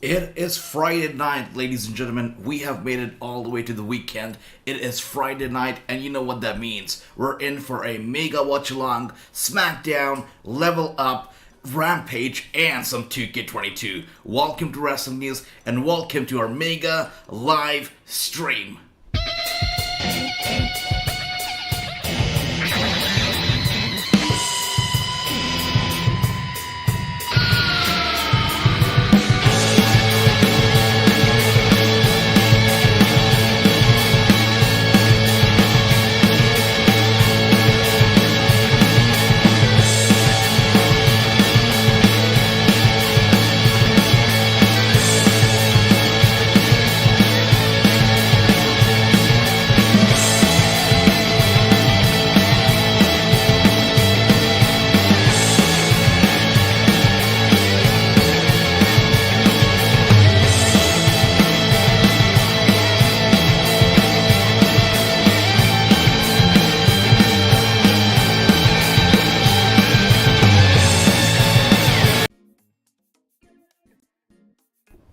It is Friday night, ladies and gentlemen. We have made it all the way to the weekend. It is Friday night, and you know what that means. We're in for a mega watch-along, SmackDown, Level Up, Rampage, and some 2K22. Welcome to Wrestling News, and welcome to our mega live stream.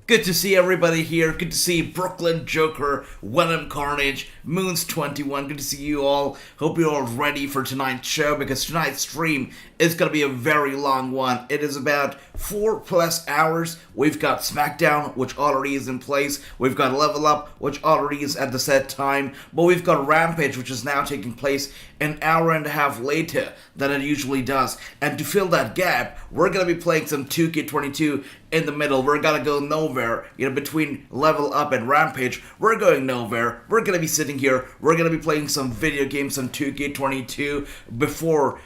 Good to see everybody here. Good to see Brooklyn Joker, Venom Carnage, Moons21. Good to see you all. Hope you're all ready for tonight's show because tonight's stream is going to be a very long one. It is about 4+ hours. We've got SmackDown, which already is in place. We've got Level Up, which already is at the set time. But we've got Rampage, which is now taking place an hour and a half later than it usually does. And to fill that gap, we're going to be playing some 2K22 in the middle. We're gonna go nowhere, between Level Up and Rampage. We're going nowhere. We're gonna be sitting here. We're gonna be playing some video games, some 2K22 before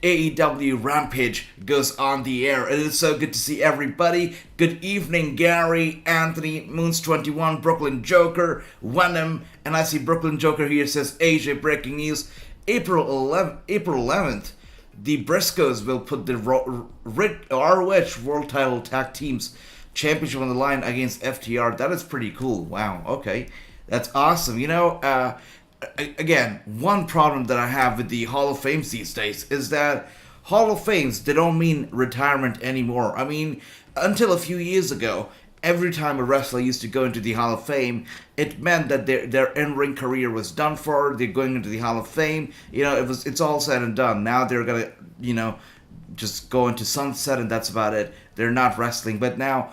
AEW Rampage goes on the air. It is so good to see everybody. Good evening, Gary, Anthony, Moons21, Brooklyn Joker, Venom, and I see Brooklyn Joker here says AJ breaking news. April 11th. The Briscoes will put the ROH World Title Tag Teams Championship on the line against FTR. That is pretty cool. Wow, okay. That's awesome. Again, one problem that I have with the Hall of Fames these days is that Hall of Fames, they don't mean retirement anymore. I mean, until a few years ago, every time a wrestler used to go into the Hall of Fame, it meant that their in-ring career was done for. They're going into the Hall of Fame. It's all said and done. Now they're gonna, just go into sunset and that's about it. They're not wrestling. But now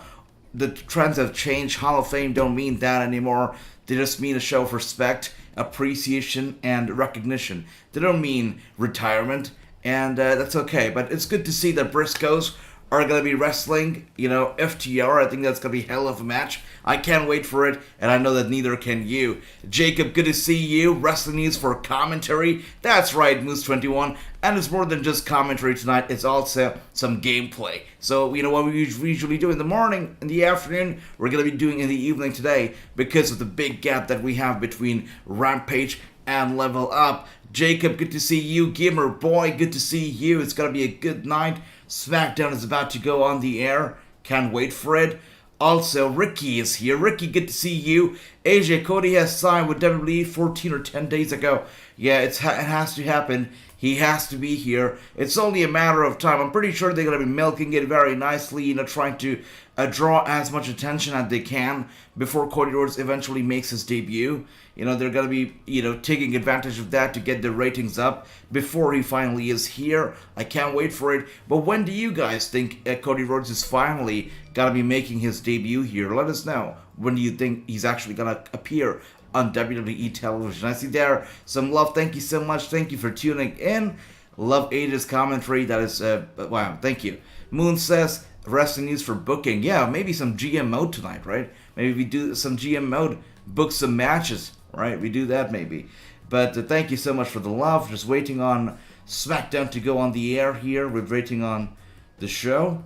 the trends have changed. Hall of Fame don't mean that anymore. They just mean a show of respect, appreciation, and recognition. They don't mean retirement, and that's okay. But it's good to see that Briscoes are going to be wrestling, FTR. I think that's going to be hell of a match. I can't wait for it, and I know that neither can you. Jacob, good to see you. Wrestling News for commentary. That's right, Moose21. And it's more than just commentary tonight. It's also some gameplay. So, what we usually do in the morning, in the afternoon, we're going to be doing in the evening today because of the big gap that we have between Rampage and Level Up. Jacob, good to see you. Gamer Boy, good to see you. It's going to be a good night. SmackDown is about to go on the air. Can't wait for it. Also, Ricky is here. Ricky, good to see you. AJ Cody has signed with WWE 14 or 10 days ago. Yeah, it has to happen. He has to be here. It's only a matter of time. I'm pretty sure they're going to be milking it very nicely, trying to draw as much attention as they can before Cody Rhodes eventually makes his debut. They're going to be, taking advantage of that to get their ratings up before he finally is here. I can't wait for it. But when do you guys think Cody Rhodes is finally going to be making his debut here? Let us know. When do you think he's actually going to appear on WWE television? I see there some love. Thank you so much. Thank you for tuning in. Love AJ's commentary. That is, wow, thank you. Moon says, Wrestling News for booking. Yeah, maybe some GM mode tonight, right? Maybe we do some GM mode, book some matches, right? We do that maybe. But thank you so much for the love. Just waiting on SmackDown to go on the air here. We're waiting on the show.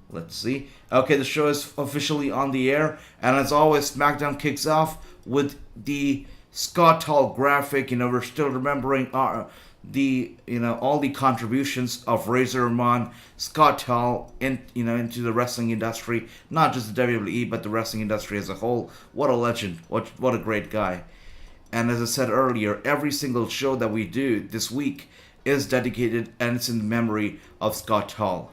Let's see. Okay, the show is officially on the air. And as always, SmackDown kicks off with the Scott Hall graphic. We're still remembering all the contributions of Razor Ramon, Scott Hall, into the wrestling industry, not just the WWE, but the wrestling industry as a whole. What a legend! What a great guy! And as I said earlier, every single show that we do this week is dedicated and it's in memory of Scott Hall.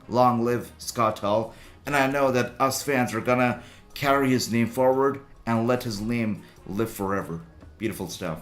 Long live Scott Hall. And I know that us fans are gonna carry his name forward and let his name live forever. Beautiful stuff.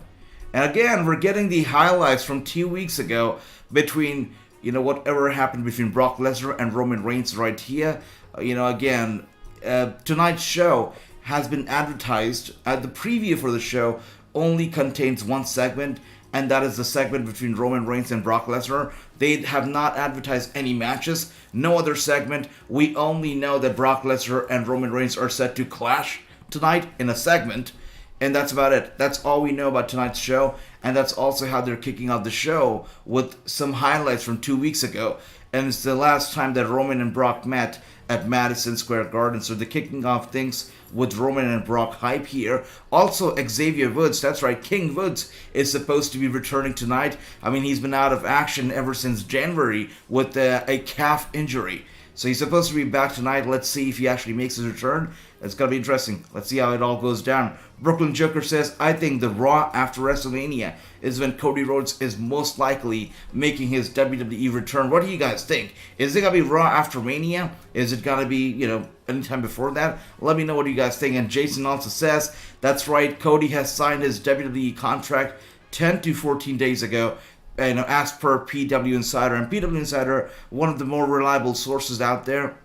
And again, we're getting the highlights from 2 weeks ago between, whatever happened between Brock Lesnar and Roman Reigns right here. Again, tonight's show has been advertised. The preview for the show only contains one segment, and that is the segment between Roman Reigns and Brock Lesnar. They have not advertised any matches, no other segment. We only know that Brock Lesnar and Roman Reigns are set to clash tonight in a segment, and that's about it. That's all we know about tonight's show, and that's also how they're kicking off the show with some highlights from 2 weeks ago. And it's the last time that Roman and Brock met at Madison Square Garden, so they're kicking off things with Roman and Brock hype here. Also, Xavier Woods, that's right, King Woods, is supposed to be returning tonight. I mean, he's been out of action ever since January with a calf injury. So he's supposed to be back tonight. Let's see if he actually makes his return. It's going to be interesting. Let's see how it all goes down. Brooklyn Joker says, I think the Raw after WrestleMania is when Cody Rhodes is most likely making his WWE return. What do you guys think? Is it going to be Raw after Mania? Is it going to be, anytime before that? Let me know what you guys think. And Jason also says, that's right, Cody has signed his WWE contract 10 to 14 days ago. As per PW Insider. And PW Insider, one of the more reliable sources out there.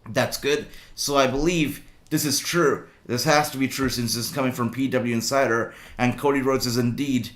That's good. So I believe this is true. This has to be true since it's coming from PW Insider. And Cody Rhodes is indeed,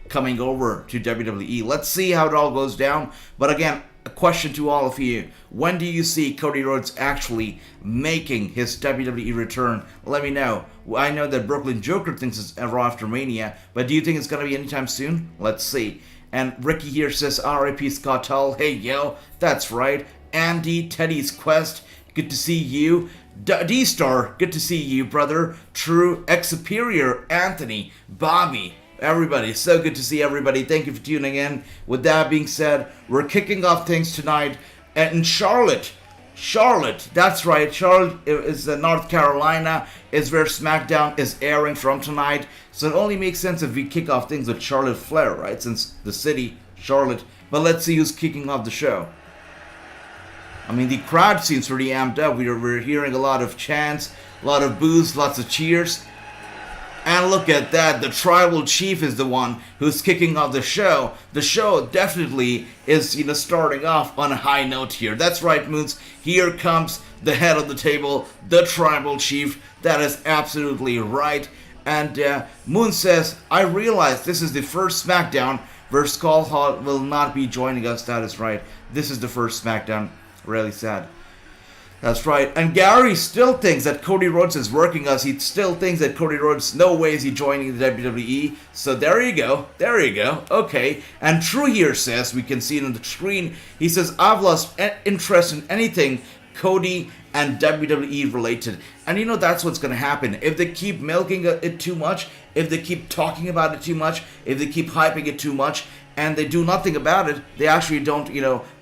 coming over to WWE. Let's see how it all goes down. But again, a question to all of you. When do you see Cody Rhodes actually making his WWE return? Let me know. I know that Brooklyn Joker thinks it's Raw after Mania, but do you think it's going to be anytime soon? Let's see. And Ricky here says, R.I.P. Scott Hall. Hey, yo, that's right. Andy, Teddy's Quest, good to see you. D-Star, good to see you, brother. True, X-Superior, Anthony, Bobby, everybody. So good to see everybody. Thank you for tuning in. With that being said, we're kicking off things tonight in Charlotte. Charlotte, that's right. Charlotte is North Carolina, is where SmackDown is airing from tonight. So it only makes sense if we kick off things with Charlotte Flair, right? Since the city, Charlotte. But let's see who's kicking off the show. I mean, the crowd seems pretty amped up. We're hearing a lot of chants, a lot of boos, lots of cheers. And look at that, the Tribal Chief is the one who's kicking off the show. The show definitely is, starting off on a high note here. That's right, Moons. Here comes the head of the table, the Tribal Chief. That is absolutely right. And Moon says, I realize this is the first SmackDown where Skull Hall will not be joining us. That is right. This is the first SmackDown. Really sad. That's right. And Gary still thinks that Cody Rhodes is working us. He still thinks that Cody Rhodes, no way is he joining the WWE. So there you go. There you go. Okay. And True here says, we can see it on the screen, he says, I've lost interest in anything Cody and WWE related. And that's what's going to happen. If they keep milking it too much, if they keep talking about it too much, if they keep hyping it too much, and they do nothing about it, they actually don't,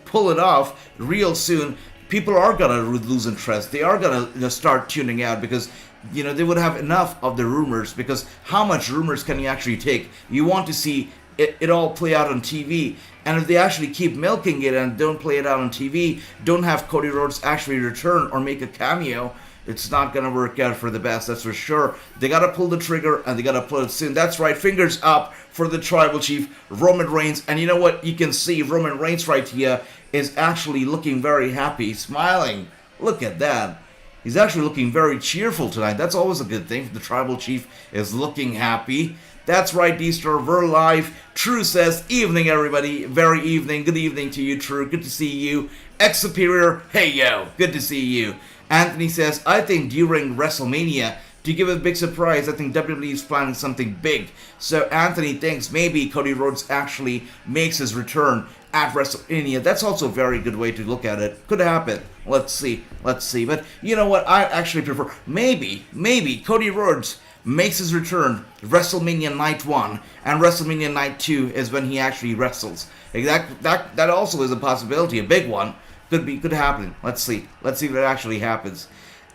pull it off real soon, people are gonna lose interest. They are gonna start tuning out because they would have enough of the rumors. Because how much rumors can you actually take? You want to see it all play out on TV, and if they actually keep milking it and don't play it out on TV, don't have Cody Rhodes actually return or make a cameo, it's not gonna work out for the best, that's for sure. They gotta pull the trigger and they gotta pull it soon. That's right, fingers up for the Tribal Chief, Roman Reigns. And you know what? You can see Roman Reigns right here is actually looking very happy, smiling. Look at that. He's actually looking very cheerful tonight. That's always a good thing. The Tribal Chief is looking happy. That's right, D-Star, we're live. True says, evening everybody, very evening. Good evening to you, True. Good to see you. X-Superior, hey yo, good to see you. Anthony says, I think during WrestleMania, to give a big surprise, I think WWE is planning something big. So Anthony thinks maybe Cody Rhodes actually makes his return at WrestleMania. That's also a very good way to look at it. Could happen. Let's see. But you know what? I actually prefer, maybe Cody Rhodes makes his return WrestleMania Night 1, and WrestleMania Night 2 is when he actually wrestles. That also is a possibility, a big one. Could happen. Let's see if it actually happens.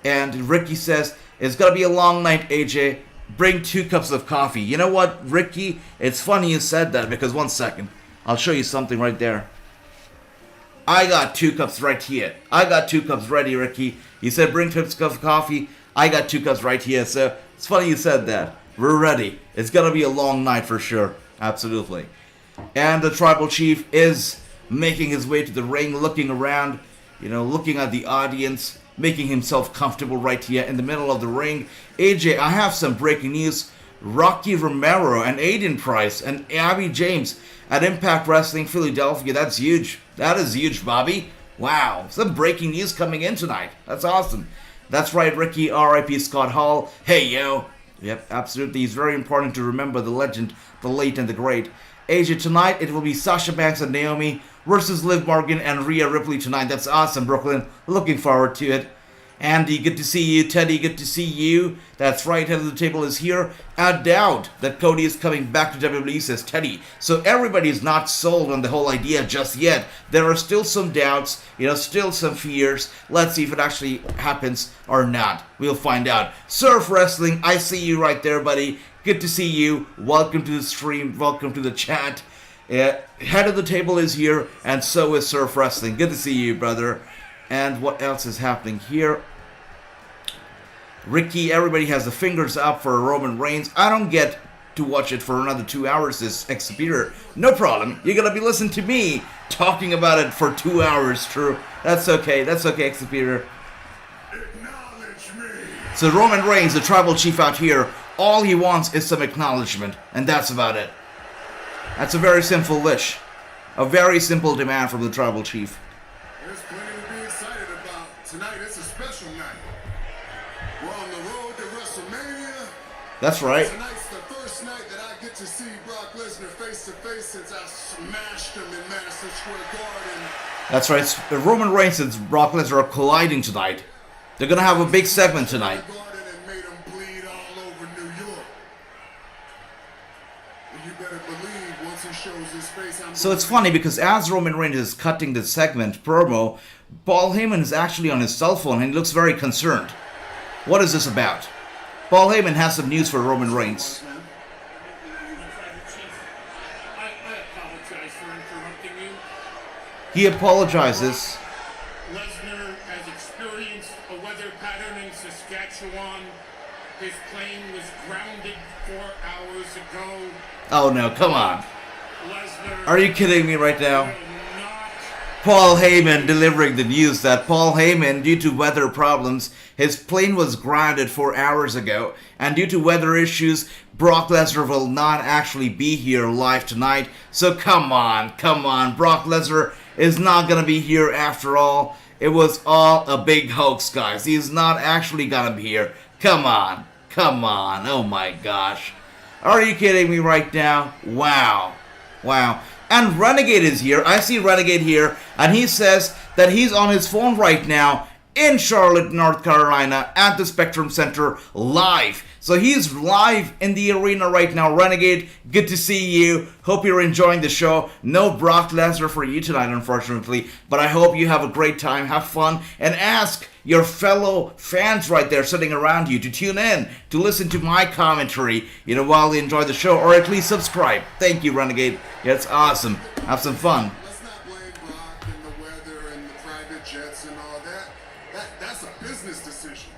And Ricky says, it's gonna be a long night, AJ. Bring 2 cups of coffee. You know what, Ricky? It's funny you said that, because one second. I'll show you something right there. I got 2 cups right here. I got 2 cups ready, Ricky. You said bring 2 cups of coffee. I got 2 cups right here. So it's funny you said that. We're ready. It's gonna be a long night for sure. Absolutely. And the tribal chief is making his way to the ring, looking around, looking at the audience, making himself comfortable right here in the middle of the ring. AJ, I have some breaking news. Rocky Romero and Aiden Price and Abby James at Impact Wrestling Philadelphia. That's huge. That is huge, Bobby. Wow. Some breaking news coming in tonight. That's awesome. That's right, Ricky. R.I.P. Scott Hall. Hey, yo. Yep, absolutely. It's very important to remember the legend, the late and the great. AJ, tonight it will be Sasha Banks and Naomi versus Liv Morgan and Rhea Ripley tonight. That's awesome, Brooklyn. Looking forward to it. Andy, good to see you. Teddy, good to see you. That's right, head of the table is here. I doubt that Cody is coming back to WWE, says Teddy. So everybody is not sold on the whole idea just yet. There are still some doubts, still some fears. Let's see if it actually happens or not. We'll find out. Surf Wrestling, I see you right there, buddy. Good to see you. Welcome to the stream. Welcome to the chat. Head of the table is here, and so is Surf Wrestling. Good to see you, brother. And what else is happening here? Ricky, everybody has the fingers up for Roman Reigns. I don't get to watch it for another 2 hours this Xperia. No problem. You're going to be listening to me talking about it for 2 hours, true. That's okay. That's okay, Xperia. So Roman Reigns, the tribal chief out here, all he wants is some acknowledgement. And that's about it. That's a very simple wish. A very simple demand from the tribal chief. There's plenty to be excited about. Tonight it's a special night. We're on the road to WrestleMania. That's right. Tonight's the first night that I get to see Brock Lesnar face to face since I smashed him in Madison Square Garden. That's right. Roman Reigns and Brock Lesnar are colliding tonight. They're gonna have a big segment tonight. And made him bleed all over New York. You better believe once he shows his face. So it's funny because as Roman Reigns is cutting the segment promo, Paul Heyman is actually on his cell phone and he looks very concerned. What is this about? Paul Heyman has some news for Roman Reigns. I apologize for interrupting you. He apologizes. Lesnar has experienced a weather pattern in Saskatchewan. His plane was grounded 4 hours ago. Oh no, come on. Lesnar Are you kidding me right now? will not. Paul Heyman delivering the news that Paul Heyman, due to weather problems, his plane was grounded 4 hours ago, and due to weather issues, Brock Lesnar will not actually be here live tonight. So come on, Brock Lesnar is not gonna be here after all. It was all a big hoax, guys. He's not actually gonna be here. Come on, oh my gosh. Are you kidding me right now? Wow. And Renegade is here. I see Renegade here, and he says that he's on his phone right now in Charlotte, North Carolina, at the Spectrum Center live. So he's live in the arena right now. Renegade, good to see you. Hope you're enjoying the show. No Brock Lesnar for you tonight, unfortunately, but I hope you have a great time, have fun, and ask your fellow fans right there sitting around you to tune in, to listen to my commentary, while they enjoy the show, or at least subscribe. Thank you, Renegade. Yeah, it's awesome. Have some fun. Let's not blame Brock and the weather and the private jets and all that. That's a business decision.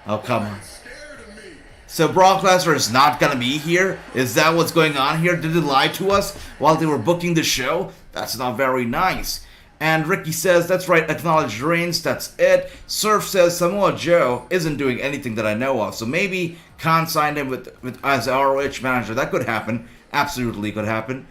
Oh, come on. It's scared of me. So Brock Lesnar is not going to be here? Is that what's going on here? Did they lie to us while they were booking the show? That's not very nice. And Ricky says, that's right, acknowledge Reigns, that's it. Surf says Samoa Joe isn't doing anything that I know of, so maybe Khan signed him with as ROH manager. That could happen. Absolutely could happen.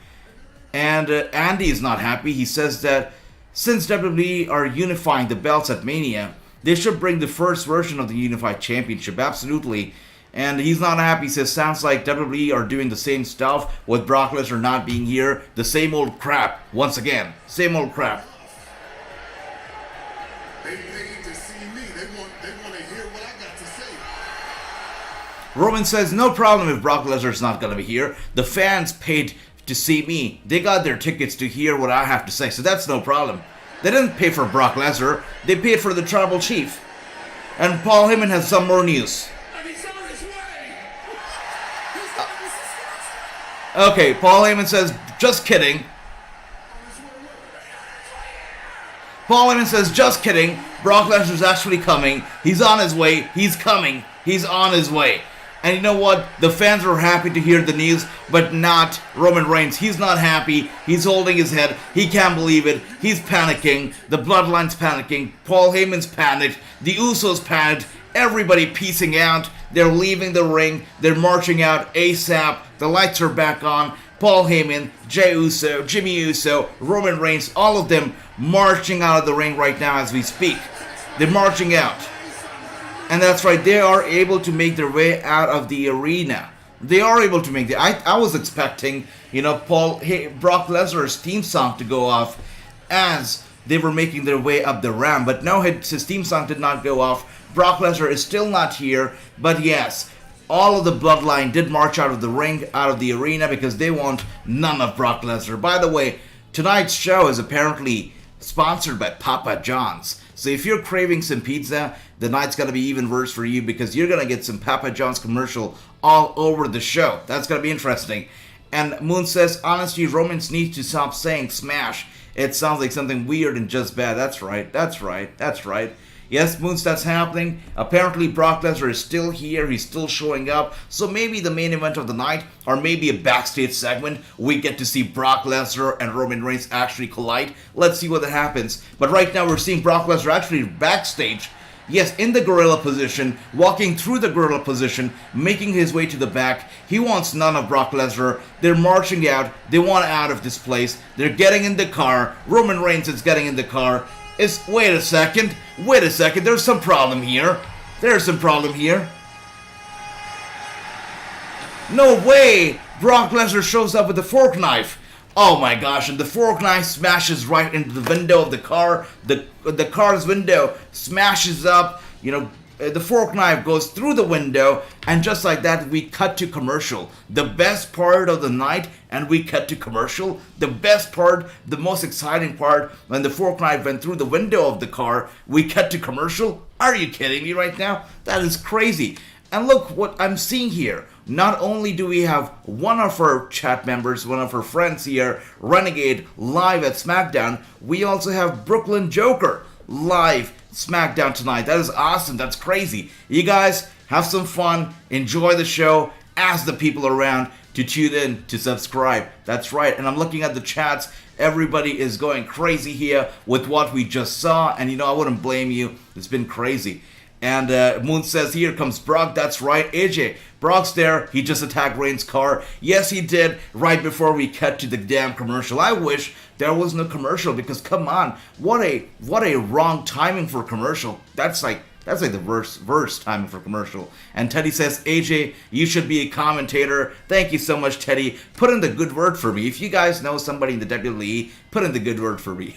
And Andy is not happy. He says that since WWE are unifying the belts at Mania, they should bring the first version of the Unified Championship. Absolutely. And he's not happy. He says, sounds like WWE are doing the same stuff with Brock Lesnar not being here. The same old crap. Once again. Same old crap. They need to see me. They want to hear what I got to say. Roman says, no problem if Brock Lesnar's not going to be here. The fans paid to see me. They got their tickets to hear what I have to say, so that's no problem. They didn't pay for Brock Lesnar. They paid for the tribal chief. And Paul Heyman has some more news. And he's on his way. Okay, Paul Heyman says, just kidding. Paul Heyman says, just kidding. Brock Lesnar's actually coming. He's on his way. He's coming. He's on his way. And you know what? The fans are happy to hear the news, but not Roman Reigns. He's not happy. He's holding his head. He can't believe it. He's panicking. The Bloodline's panicking. Paul Heyman's panicked. The Usos panicked. Everybody piecing out. They're leaving the ring. They're marching out ASAP. The lights are back on. Paul Heyman, Jey Uso, Jimmy Uso, Roman Reigns, all of them marching out of the ring right now as we speak. They're marching out. And that's right, they are able to make their way out of the arena. They are able to make it. I was expecting, Brock Lesnar's theme song to go off as they were making their way up the ramp. But no, his theme song did not go off. Brock Lesnar is still not here. But yes, all of the Bloodline did march out of the ring, out of the arena, because they want none of Brock Lesnar. By the way, tonight's show is apparently sponsored by Papa John's. So if you're craving some pizza, the night's going to be even worse for you, because you're going to get some Papa John's commercial all over the show. That's going to be interesting. And Moon says, honestly, Roman needs to stop saying smash. It sounds like something weird and just bad. That's right. That's right. That's right. Yes, Moons, that's happening. Apparently, Brock Lesnar is still here. He's still showing up. So maybe the main event of the night, or maybe a backstage segment, we get to see Brock Lesnar and Roman Reigns actually collide. Let's see what happens. But right now, we're seeing Brock Lesnar actually backstage. Yes, in the gorilla position, walking through the gorilla position, making his way to the back. He wants none of Brock Lesnar. They're marching out. They want out of this place. They're getting in the car. Roman Reigns is getting in the car. Wait a second, there's some problem here. No way! Brock Lesnar shows up with a fork knife. Oh my gosh, and the fork knife smashes right into the window of the car. The car's window smashes up, the fork knife goes through the window, and just like that, we cut to commercial. The best part of the night, and we cut to commercial. The best part, the most exciting part, when the fork knife went through the window of the car, we cut to commercial. Are you kidding me right now? That is crazy. And look what I'm seeing here. Not only do we have one of our chat members, one of our friends here, Renegade, live at SmackDown, we also have Brooklyn Joker live SmackDown tonight. That is awesome. That's crazy. You guys have some fun. Enjoy the show. Ask the people around to tune in, to subscribe. That's right. And I'm looking at the chats. Everybody is going crazy here with what we just saw. And I wouldn't blame you. It's been crazy. And Moon says, here comes Brock. That's right, AJ. Brock's there. He just attacked Reigns' car. Yes, he did, right before we cut to the damn commercial. I wish there was no commercial, because come on, what a wrong timing for a commercial. That's like the worst timing for commercial. And Teddy says, AJ, you should be a commentator. Thank you so much, Teddy. Put in the good word for me. If you guys know somebody in the WWE, put in the good word for me.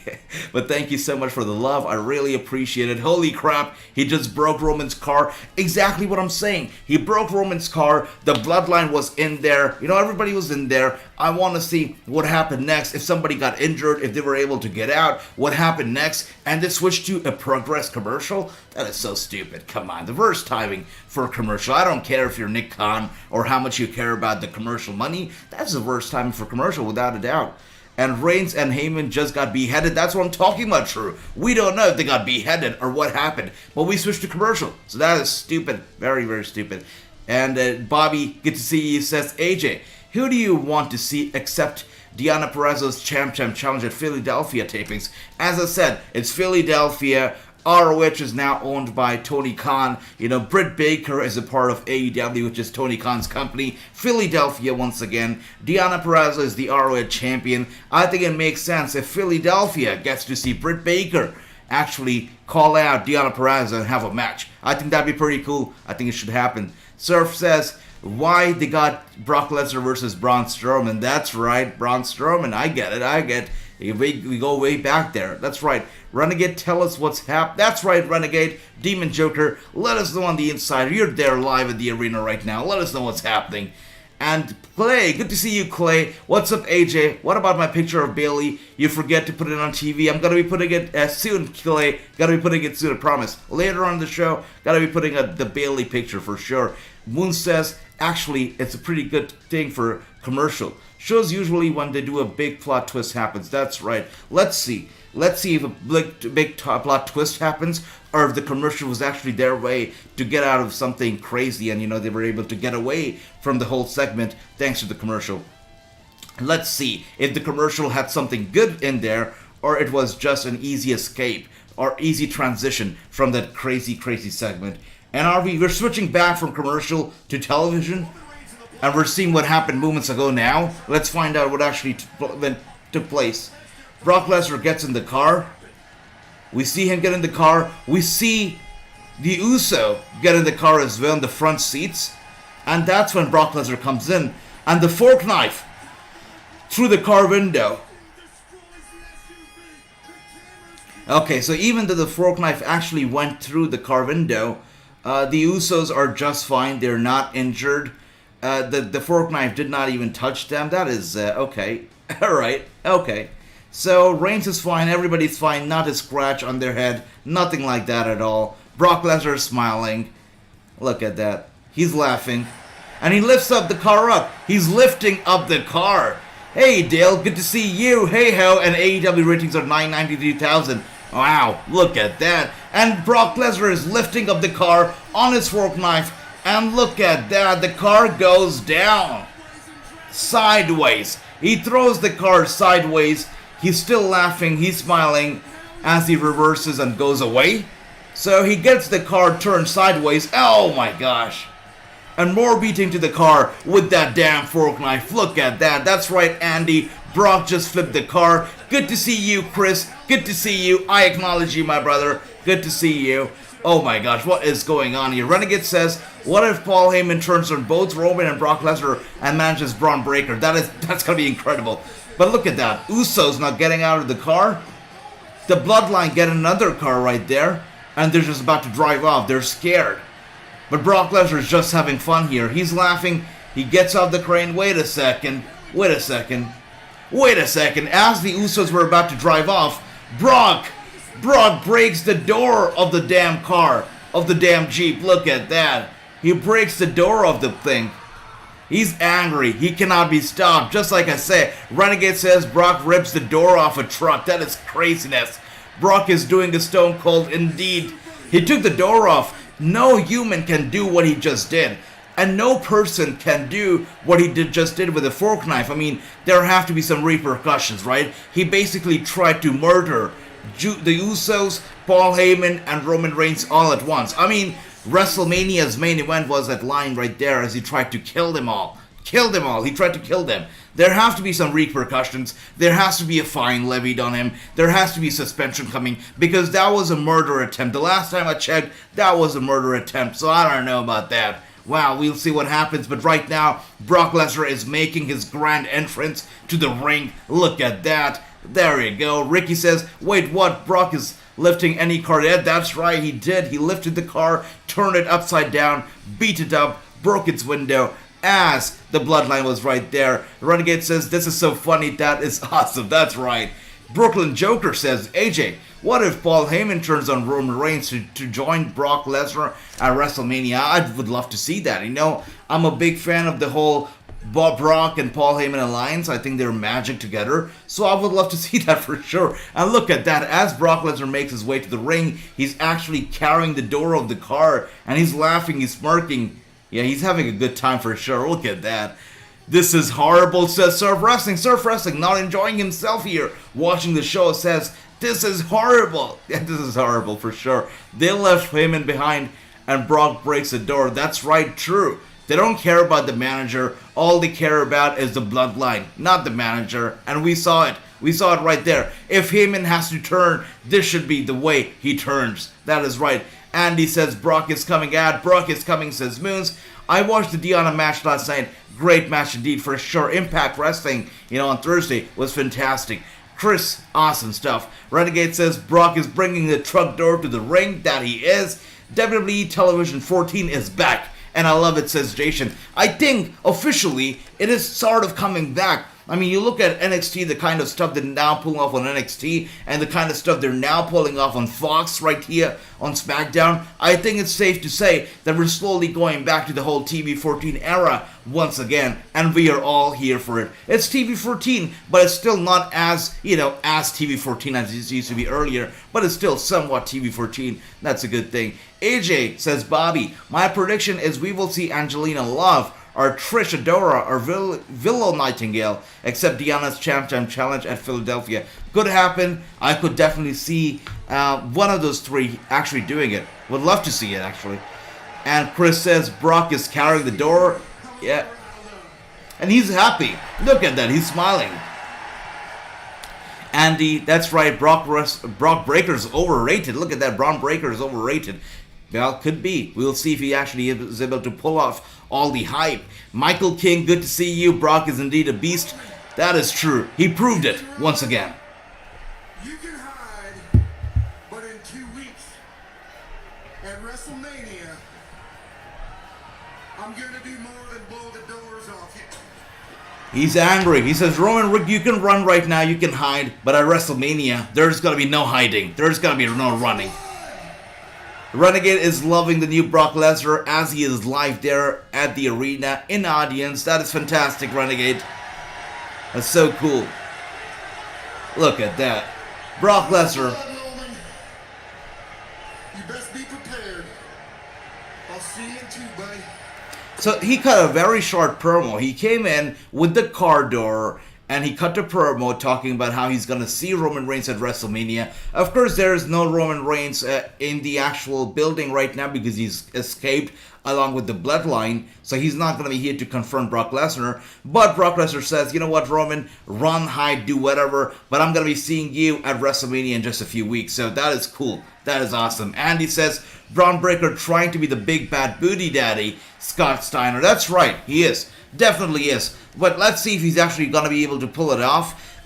But thank you so much for the love. I really appreciate it. Holy crap, he just broke Roman's car. Exactly what I'm saying. He broke Roman's car. The Bloodline was in there. Everybody was in there. I want to see what happened next. If somebody got injured, if they were able to get out, what happened next. And they switched to a Progress commercial. That is so stupid. Come on. The worst timing for a commercial. I don't care if you're Nick Khan or how much you care about the commercial money. That's the worst timing for commercial, without a doubt. And Reigns and Heyman just got beheaded. That's what I'm talking about, True. We don't know if they got beheaded or what happened, but we switched to commercial. So that is stupid. Very, very stupid. And Bobby, good to see you, says, AJ, who do you want to see except Deonna Purrazzo's Champ Challenge at Philadelphia tapings? As I said, it's Philadelphia. ROH is now owned by Tony Khan. Britt Baker is a part of AEW, which is Tony Khan's company. Philadelphia, once again. Deonna Purrazzo is the ROH champion. I think it makes sense if Philadelphia gets to see Britt Baker actually call out Deonna Purrazzo and have a match. I think that'd be pretty cool. I think it should happen. Surf says, why they got Brock Lesnar versus Braun Strowman? That's right, Braun Strowman. I get it. We go way back there. That's right. Renegade, tell us what's happening. That's right, Renegade. Demon Joker, let us know on the inside. You're there live at the arena right now. Let us know what's happening. And Clay, good to see you, Clay. What's up, AJ? What about my picture of Bailey? You forget to put it on TV. I'm going to be putting it soon, Clay. Got to be putting it soon, I promise. Later on in the show, got to be putting the Bailey picture for sure. Moon says, actually, it's a pretty good thing for commercial. Shows usually when they do a big plot twist happens. That's right. Let's see. Let's see if a big plot twist happens, or if the commercial was actually their way to get out of something crazy, and they were able to get away from the whole segment thanks to the commercial. Let's see if the commercial had something good in there, or it was just an easy escape or easy transition from that crazy segment. And we're switching back from commercial to television, and we're seeing what happened moments ago now. Let's find out what actually took place. Brock Lesnar gets in the car. We see him get in the car. We see the Uso get in the car as well in the front seats. And that's when Brock Lesnar comes in. And the fork knife through the car window. Okay, so even though the fork knife actually went through the car window, the Usos are just fine. They're not injured. The fork knife did not even touch them. That is, okay. Alright, okay. So, Reigns is fine, everybody's fine, not a scratch on their head, nothing like that at all. Brock Lesnar is smiling. Look at that. He's laughing. And he lifts up the car up. He's lifting up the car. Hey, Dale, good to see you. Hey, ho, and AEW ratings are 993,000. Wow, look at that. And Brock Lesnar is lifting up the car on his fork knife. And look at that, the car goes down. Sideways. He throws the car sideways. He's still laughing, he's smiling as he reverses and goes away. So he gets the car turned sideways. Oh my gosh. And more beating to the car with that damn fork knife. Look at that. That's right, Andy. Brock just flipped the car. Good to see you, Chris. Good to see you. I acknowledge you, my brother. Good to see you. Oh my gosh, what is going on here? Renegade says, what if Paul Heyman turns on both Roman and Brock Lesnar and manages Braun Breaker? That's gonna be incredible. But look at that. Usos not getting out of the car. The Bloodline get another car right there. And they're just about to drive off. They're scared. But Brock Lesnar is just having fun here. He's laughing. He gets off the crane. Wait a second. As the Usos were about to drive off, Brock breaks the door of the damn car. Of the damn Jeep. Look at that. He breaks the door of the thing. He's angry. He cannot be stopped. Just like I said, Renegade says Brock rips the door off a truck. That is craziness. Brock is doing a Stone Cold indeed. He took the door off. No human can do what he just did. And no person can do what he just did with a fork knife. I mean, there have to be some repercussions, right? He basically tried to murder the Usos, Paul Heyman, and Roman Reigns all at once. I mean, WrestleMania's main event was that line right there as he tried to kill them all. He tried to kill them. There have to be some repercussions. There has to be a fine levied on him. There has to be suspension coming because that was a murder attempt. The last time I checked, that was a murder attempt. So I don't know about that. Wow, we'll see what happens. But right now, Brock Lesnar is making his grand entrance to the ring. Look at that. There you go. Ricky says, wait, what? Brock is lifting any car? Yeah, that's right, he did. He lifted the car, turned it upside down, beat it up, broke its window as the Bloodline was right there. Renegade says, this is so funny. That is awesome. That's right. Brooklyn Joker says, AJ, what if Paul Heyman turns on Roman Reigns to join Brock Lesnar at WrestleMania? I would love to see that. I'm a big fan of the whole Brock and Paul Heyman alliance. I think they're magic together. So I would love to see that for sure. And look at that. As Brock Lesnar makes his way to the ring, he's actually carrying the door of the car. And he's laughing, he's smirking. Yeah, he's having a good time for sure. Look at that. This is horrible, says Surf Wrestling. Surf Wrestling not enjoying himself here. Watching the show says, this is horrible. Yeah, this is horrible for sure. They left Heyman behind and Brock breaks the door. That's right, true. They don't care about the manager. All they care about is the Bloodline, not the manager. And we saw it. We saw it right there. If Heyman has to turn, this should be the way he turns. That is right. Andy says Brock is coming out. Brock is coming, says Moons. I watched the Deanna match last night. Great match indeed for sure. Impact Wrestling, on Thursday was fantastic. Chris, awesome stuff. Renegade says Brock is bringing the truck door to the ring. That he is. WWE Television 14 is back. And I love it, says Jason. I think, officially, it is sort of coming back. I mean, you look at NXT, the kind of stuff they're now pulling off on NXT, and the kind of stuff they're now pulling off on Fox right here on SmackDown. I think it's safe to say that we're slowly going back to the whole TV14 era once again, and we are all here for it. It's TV14, but it's still not as, as TV14 as it used to be earlier, but it's still somewhat TV14. That's a good thing. AJ says, Bobby, my prediction is we will see Angelina Love, or Trish Adora, or Willow Nightingale, except Diana's Champ Challenge at Philadelphia. Could happen. I could definitely see one of those three actually doing it. Would love to see it, actually. And Chris says Brock is carrying the door. Yeah. And he's happy. Look at that. He's smiling. Andy, that's right. Brock Breaker's overrated. Look at that. Braun Breaker is overrated. Well, could be. We'll see if he actually is able to pull off all the hype. Michael King, good to see you. Brock is indeed a beast. That is true. He proved it once again. You can hide, but in 2 weeks at WrestleMania, I'm gonna do more than blow the doors off you. He's angry. He says, Roman, Rick, you can run right now. You can hide. But at WrestleMania, there's gonna be no hiding. There's gonna be no running. Renegade is loving the new Brock Lesnar as he is live there at the arena in audience. That is fantastic, Renegade. That's so cool. Look at that. Brock Lesnar. You best be prepared. I'll see you in 2, buddy. So he cut a very short promo. He came in with the car door and he cut a promo talking about how he's going to see Roman Reigns at WrestleMania. Of course, there is no Roman Reigns in the actual building right now because he's escaped along with the Bloodline. So he's not going to be here to confront Brock Lesnar. But Brock Lesnar says, you know what, Roman? Run, hide, do whatever. But I'm going to be seeing you at WrestleMania in just a few weeks. So that is cool. That is awesome. Andy says, Braun Breaker trying to be the big bad booty daddy, Scott Steiner. That's right. He is. Definitely is. But let's see if he's actually going to be able to pull it off.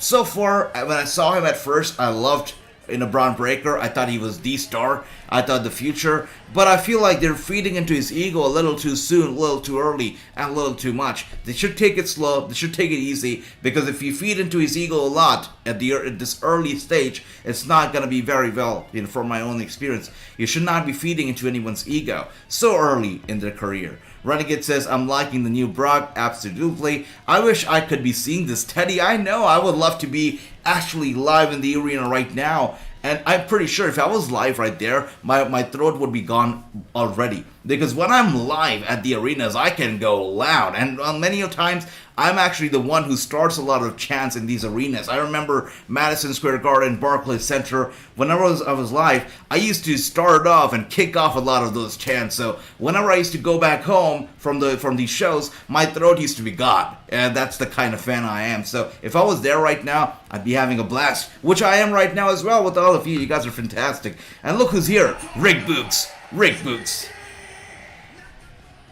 So far, when I saw him at first, I loved Braun Breaker. I thought he was the star. I thought the future. But I feel like they're feeding into his ego a little too soon, a little too early, and a little too much. They should take it slow. They should take it easy. Because if you feed into his ego a lot at this early stage, it's not going to be very well, from my own experience. You should not be feeding into anyone's ego so early in their career. Renegade says, I'm liking the new Brock. Absolutely. I wish I could be seeing this, Teddy. I know. I would love to be actually live in the arena right now. And I'm pretty sure if I was live right there, my throat would be gone already. Because when I'm live at the arenas, I can go loud. And many times, I'm actually the one who starts a lot of chants in these arenas. I remember Madison Square Garden, Barclays Center. Whenever I was live, I used to start off and kick off a lot of those chants. So whenever I used to go back home from these shows, my throat used to be gone. And that's the kind of fan I am. So if I was there right now, I'd be having a blast. Which I am right now as well with all of you. You guys are fantastic. And look who's here. Rick Books. Rick Books.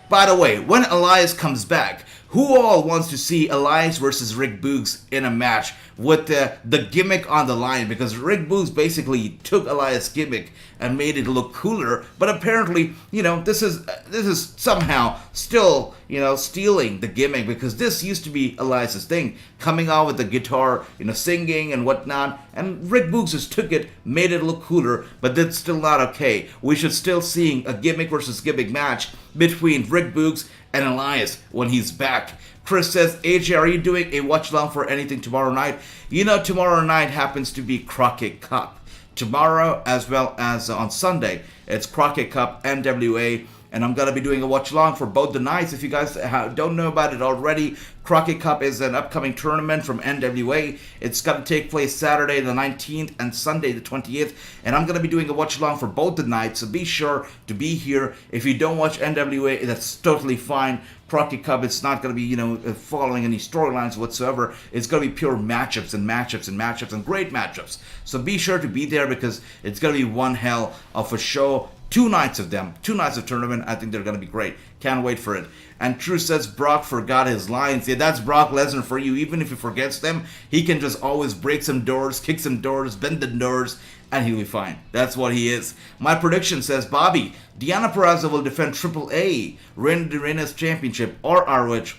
By the way, when Elias comes back, who all wants to see Elias versus Rick Boogs in a match with the gimmick on the line? Because Rick Boogs basically took Elias' gimmick and made it look cooler. But apparently, this is somehow still, stealing the gimmick, because this used to be Elias' thing, coming out with the guitar, singing and whatnot. And Rick Boogs just took it, made it look cooler, but that's still not okay. We should still seeing a gimmick versus gimmick match between Rick Boogs and Elias when he's back. Chris says, AJ, are you doing a watch along for anything tomorrow night? Tomorrow night happens to be Crockett Cup. Tomorrow, as well as on Sunday, it's Crockett Cup NWA. And I'm going to be doing a watch along for both the nights. If you guys don't know about it already, Crockett Cup is an upcoming tournament from NWA. It's going to take place Saturday the 19th and Sunday the 20th. And I'm going to be doing a watch along for both the nights. So be sure to be here. If you don't watch NWA, that's totally fine. Crockett Cup, it's not going to be, following any storylines whatsoever. It's going to be pure matchups and matchups and matchups and great matchups. So be sure to be there because it's going to be one hell of a show. 2 nights of them. 2 nights of tournament. I think they're going to be great. Can't wait for it. And True says Brock forgot his lines. Yeah, that's Brock Lesnar for you. Even if he forgets them, he can just always break some doors, kick some doors, bend the doors, and he'll be fine. That's what he is. My prediction says, Bobby, Deonna Purrazzo will defend AAA, Reina's championship, or ROH.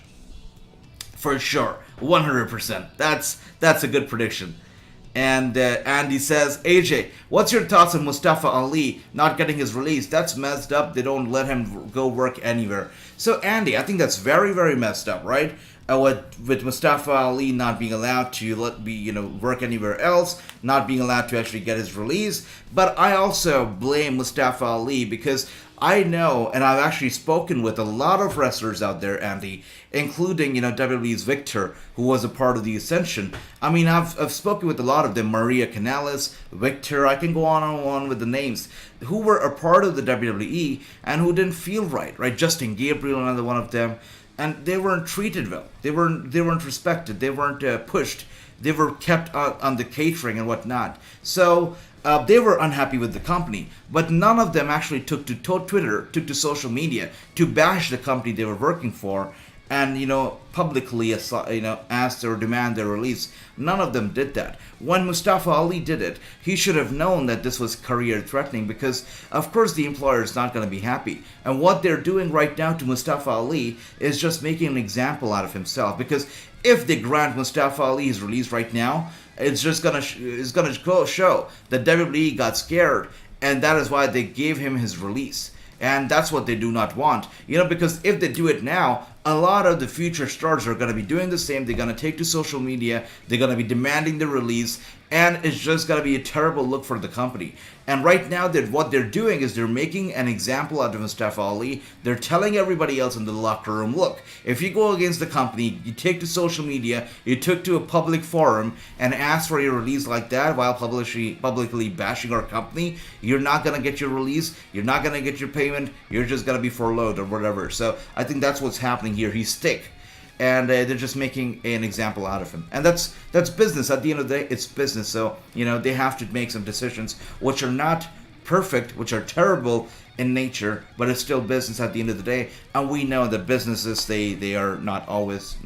For sure. 100%. That's a good prediction. And Andy says, AJ, what's your thoughts on Mustafa Ali not getting his release? That's messed up. They don't let him go work anywhere. So, Andy, I think that's very, very messed up, right? With Mustafa Ali not being allowed to work anywhere else, not being allowed to actually get his release. But I also blame Mustafa Ali because I know, and I've actually spoken with a lot of wrestlers out there, Andy, including, WWE's Victor, who was a part of the Ascension. I mean, I've spoken with a lot of them, Maria Canales, Victor, I can go on and on with the names, who were a part of the WWE and who didn't feel right? Justin Gabriel, another one of them, and they weren't treated well. They weren't respected. They weren't pushed. They were kept on the catering and whatnot. So they were unhappy with the company, but none of them actually took to Twitter, took to social media to bash the company they were working for, and publicly asked or demand their release. None of them did that. When Mustafa Ali did it, he should have known that this was career threatening because of course the employer is not going to be happy. And what they're doing right now to Mustafa Ali is just making an example out of himself, because if they grant Mustafa Ali his release right now, it's just gonna show that WWE got scared, and that is why they gave him his release. And that's what they do not want. Because if they do it now, a lot of the future stars are going to be doing the same. They're going to take to social media. They're going to be demanding the release. And it's just going to be a terrible look for the company. And right now, what they're doing is they're making an example out of Mustafa Ali. They're telling everybody else in the locker room, look, if you go against the company, you take to social media, you took to a public forum and ask for your release like that while publicly bashing our company, you're not going to get your release, you're not going to get your payment, you're just going to be furloughed or whatever. So I think that's what's happening here. He's stick. And they're just making an example out of him. And that's business. At the end of the day, it's business. So, they have to make some decisions which are not perfect, which are terrible in nature, but it's still business at the end of the day. And we know that businesses, they are not always,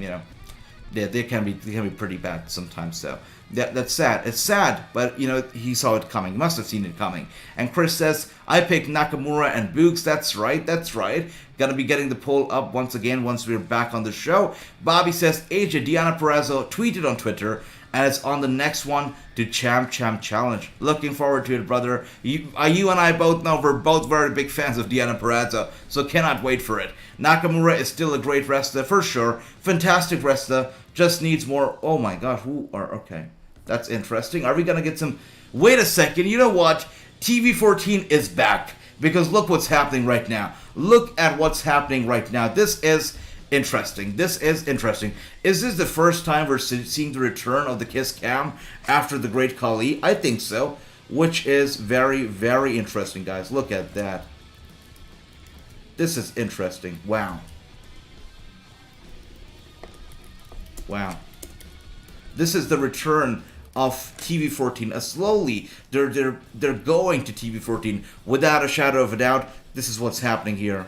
they can be pretty bad sometimes. So that's sad. It's sad, but he saw it coming. He must have seen it coming. And Chris says, I picked Nakamura and Boogs. That's right. Gonna be getting the poll up once again once we're back on the show. Bobby says, AJ Deonna Purrazzo tweeted on Twitter, and it's on the next one to Champ Challenge. Looking forward to it, brother. You and I both know we're both very big fans of Deonna Purrazzo, so cannot wait for it. Nakamura is still a great wrestler for sure. Fantastic wrestler. Just needs more. Oh my god, okay. That's interesting. Are we gonna get some? Wait a second. You know what? TV14 is back. Because look what's happening right now. Look at what's happening right now. This is interesting. Is this the first time we're seeing the return of the Kiss Cam after the Great Khali? I think so. Which is very, very interesting, guys. Look at that. This is interesting. Wow. This is the return of TV14. Slowly, they're going to TV14 without a shadow of a doubt. This is what's happening here.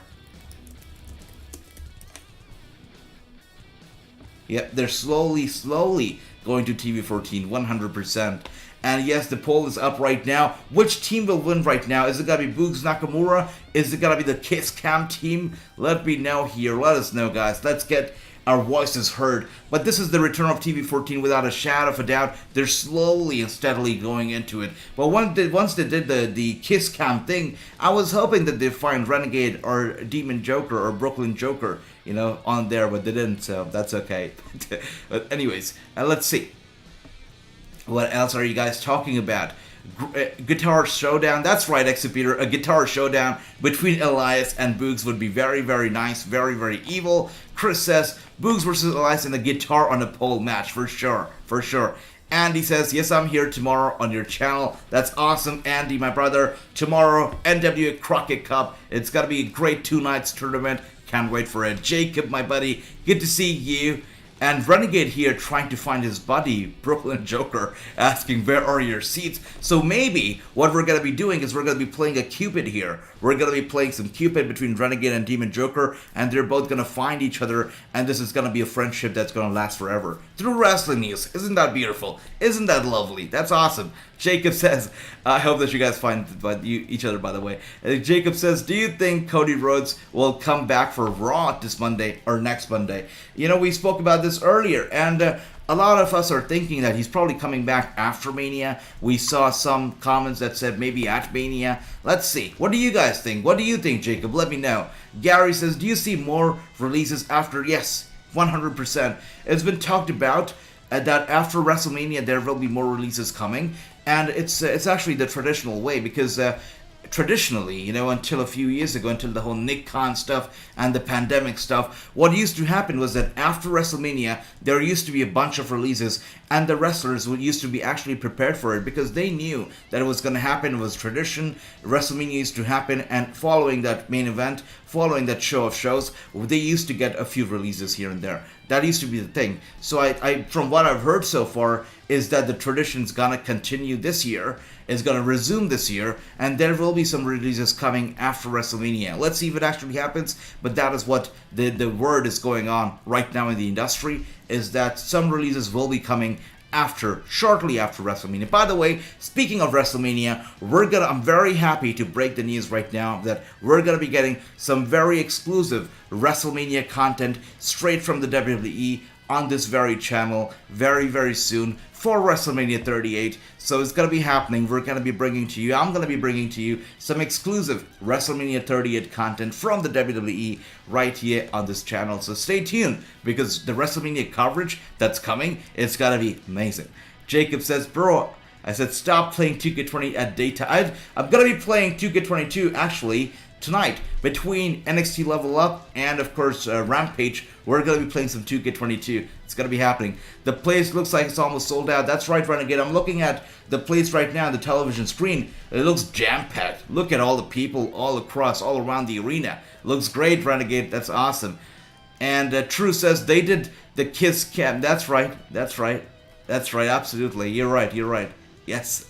Yep, they're slowly going to TV14, 100%. And yes, the poll is up right now. Which team will win right now? Is it gonna be Boogs Nakamura? Is it gonna be the Kiss Cam team? Let me know here. Let us know, guys. Let's get our voices heard. But this is the return of TV14 without a shadow of a doubt. They're slowly and steadily going into it. But once they did the Kiss Cam thing, I was hoping that they'd find Renegade or Demon Joker or Brooklyn Joker, on there, but they didn't, so that's okay. But anyways, let's see. What else are you guys talking about? Guitar showdown. That's right, Exepeter. A guitar showdown between Elias and Boogs would be very, very nice. Very, very evil. Chris says Boogs versus Elias in a guitar on a pole match for sure. Andy says, yes, I'm here tomorrow on your channel. That's awesome, Andy, my brother. Tomorrow, NWA Crockett Cup. It's gonna be a great 2 nights tournament. Can't wait for it. Jacob, my buddy, good to see you. And Renegade here trying to find his buddy, Brooklyn Joker, asking, where are your seats? So maybe what we're going to be doing is we're going to be playing a Cupid here. We're going to be playing some Cupid between Renegade and Demon Joker, and they're both going to find each other, and this is going to be a friendship that's going to last forever. Through wrestling news. Isn't that beautiful? Isn't that lovely? That's awesome. Jacob says, I hope that you guys find each other, by the way. Jacob says, do you think Cody Rhodes will come back for Raw this Monday or next Monday? You know, we spoke about this earlier, and a lot of us are thinking that he's probably coming back after Mania. We saw some comments that said maybe at Mania. Let's see. What do you guys think? What do you think, Jacob? Let me know. Gary says, do you see more releases after? Yes, 100%. It's been talked about that after WrestleMania there will be more releases coming, and it's actually the traditional way, because traditionally, you know, until a few years ago, until the whole Nick Khan stuff and the pandemic stuff, what used to happen was that after WrestleMania, there used to be a bunch of releases, and the wrestlers used to be actually prepared for it, because they knew that it was going to happen. It was tradition. WrestleMania used to happen, and following that main event, following that show of shows, they used to get a few releases here and there. That used to be the thing. So I from what I've heard so far, is that the tradition's gonna continue this year, is gonna resume this year, and there will be some releases coming after WrestleMania. Let's see if it actually happens, but that is what the word is going on right now in the industry, is that some releases will be coming shortly after WrestleMania. By the way, speaking of WrestleMania, I'm very happy to break the news right now that we're gonna be getting some very exclusive WrestleMania content straight from the WWE on this very channel very, very soon for WrestleMania 38. So it's going to be happening. I'm going to be bringing to you some exclusive WrestleMania 38 content from the WWE right here on this channel. So stay tuned, because the WrestleMania coverage that's coming, it's going to be amazing. Jacob says, bro, I said stop playing 2K20 at daytime. I'm going to be playing 2K22 actually tonight between NXT Level Up and, of course, Rampage. We're going to be playing some 2K22. It's going to be happening. The place looks like it's almost sold out. That's right, Renegade. I'm looking at the place right now on the television screen. It looks jam-packed. Look at all the people all around the arena. It looks great, Renegade. That's awesome. And True says they did the Kiss Cam. That's right. Absolutely. You're right. Yes.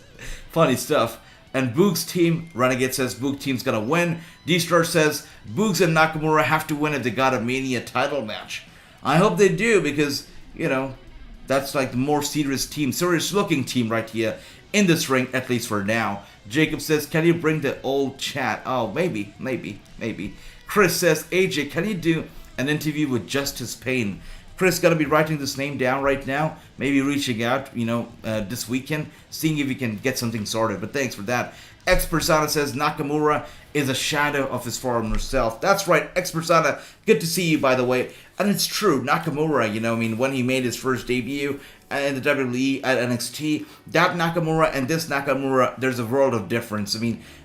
Funny stuff. And Boog's team, Renegade says Boog team's gonna win. D-Star says Boogs and Nakamura have to win if they got a Mania title match. I hope they do, because, you know, that's like the more serious looking team right here in this ring, at least for now. Jacob says, can you bring the old chat? Oh, maybe. Chris says, AJ, can you do an interview with Justice Payne? Chris gonna be writing this name down right now, maybe reaching out, this weekend, seeing if we can get something sorted. But thanks for that. X Persona says Nakamura is a shadow of his former self. That's right, X Persona. Good to see you, by the way. And it's true, Nakamura, when he made his first debut in the WWE at NXT, that Nakamura and this Nakamura, there's a world of difference.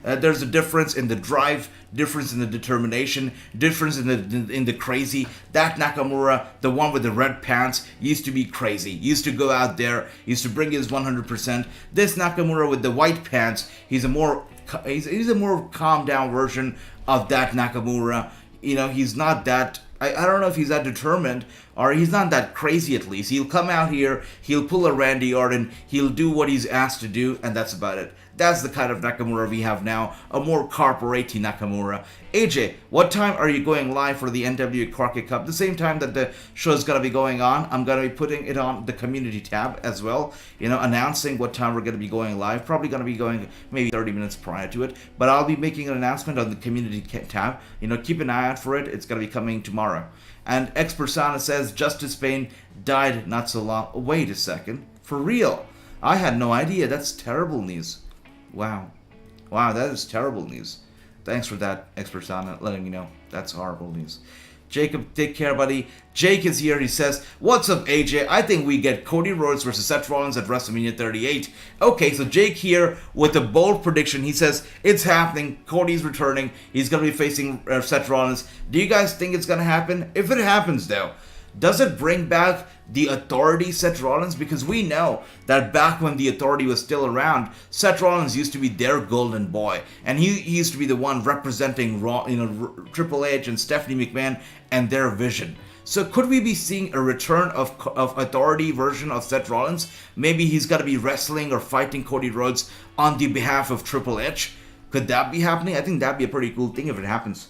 There's a difference in the drive, difference in the determination, difference in the crazy. That Nakamura, the one with the red pants, used to be crazy. Used to go out there, used to bring his 100%. This Nakamura with the white pants, he's a more calm down version of that Nakamura. He's not that, I don't know if he's that determined, or he's not that crazy at least. He'll come out here, he'll pull a Randy Orton, he'll do what he's asked to do, and that's about it. That's the kind of Nakamura we have now, a more corporate-y Nakamura. AJ, what time are you going live for the NW Crockett Cup? The same time that the show is going to be going on. I'm going to be putting it on the community tab as well, announcing what time we're going to be going live. Probably going to be going maybe 30 minutes prior to it, but I'll be making an announcement on the community tab. Keep an eye out for it. It's going to be coming tomorrow. And X Persona says Justice Payne died not so long. Wait a second. For real? I had no idea. That's terrible news. Wow, that is terrible news. Thanks for that, X Persona, letting me know. That's horrible news. Jacob, take care, buddy. Jake is here. He says, what's up, AJ? I think we get Cody Rhodes versus Seth Rollins at WrestleMania 38. Okay, so Jake here with a bold prediction. He says, it's happening. Cody's returning. He's going to be facing Seth Rollins. Do you guys think it's going to happen? If it happens, though, does it bring back the Authority, Seth Rollins? Because we know that back when the Authority was still around, Seth Rollins used to be their golden boy, and he used to be the one representing Triple H and Stephanie McMahon and their vision. So could we be seeing a return of Authority version of Seth Rollins? Maybe he's got to be wrestling or fighting Cody Rhodes on the behalf of Triple H. Could that be happening? I think that'd be a pretty cool thing if it happens.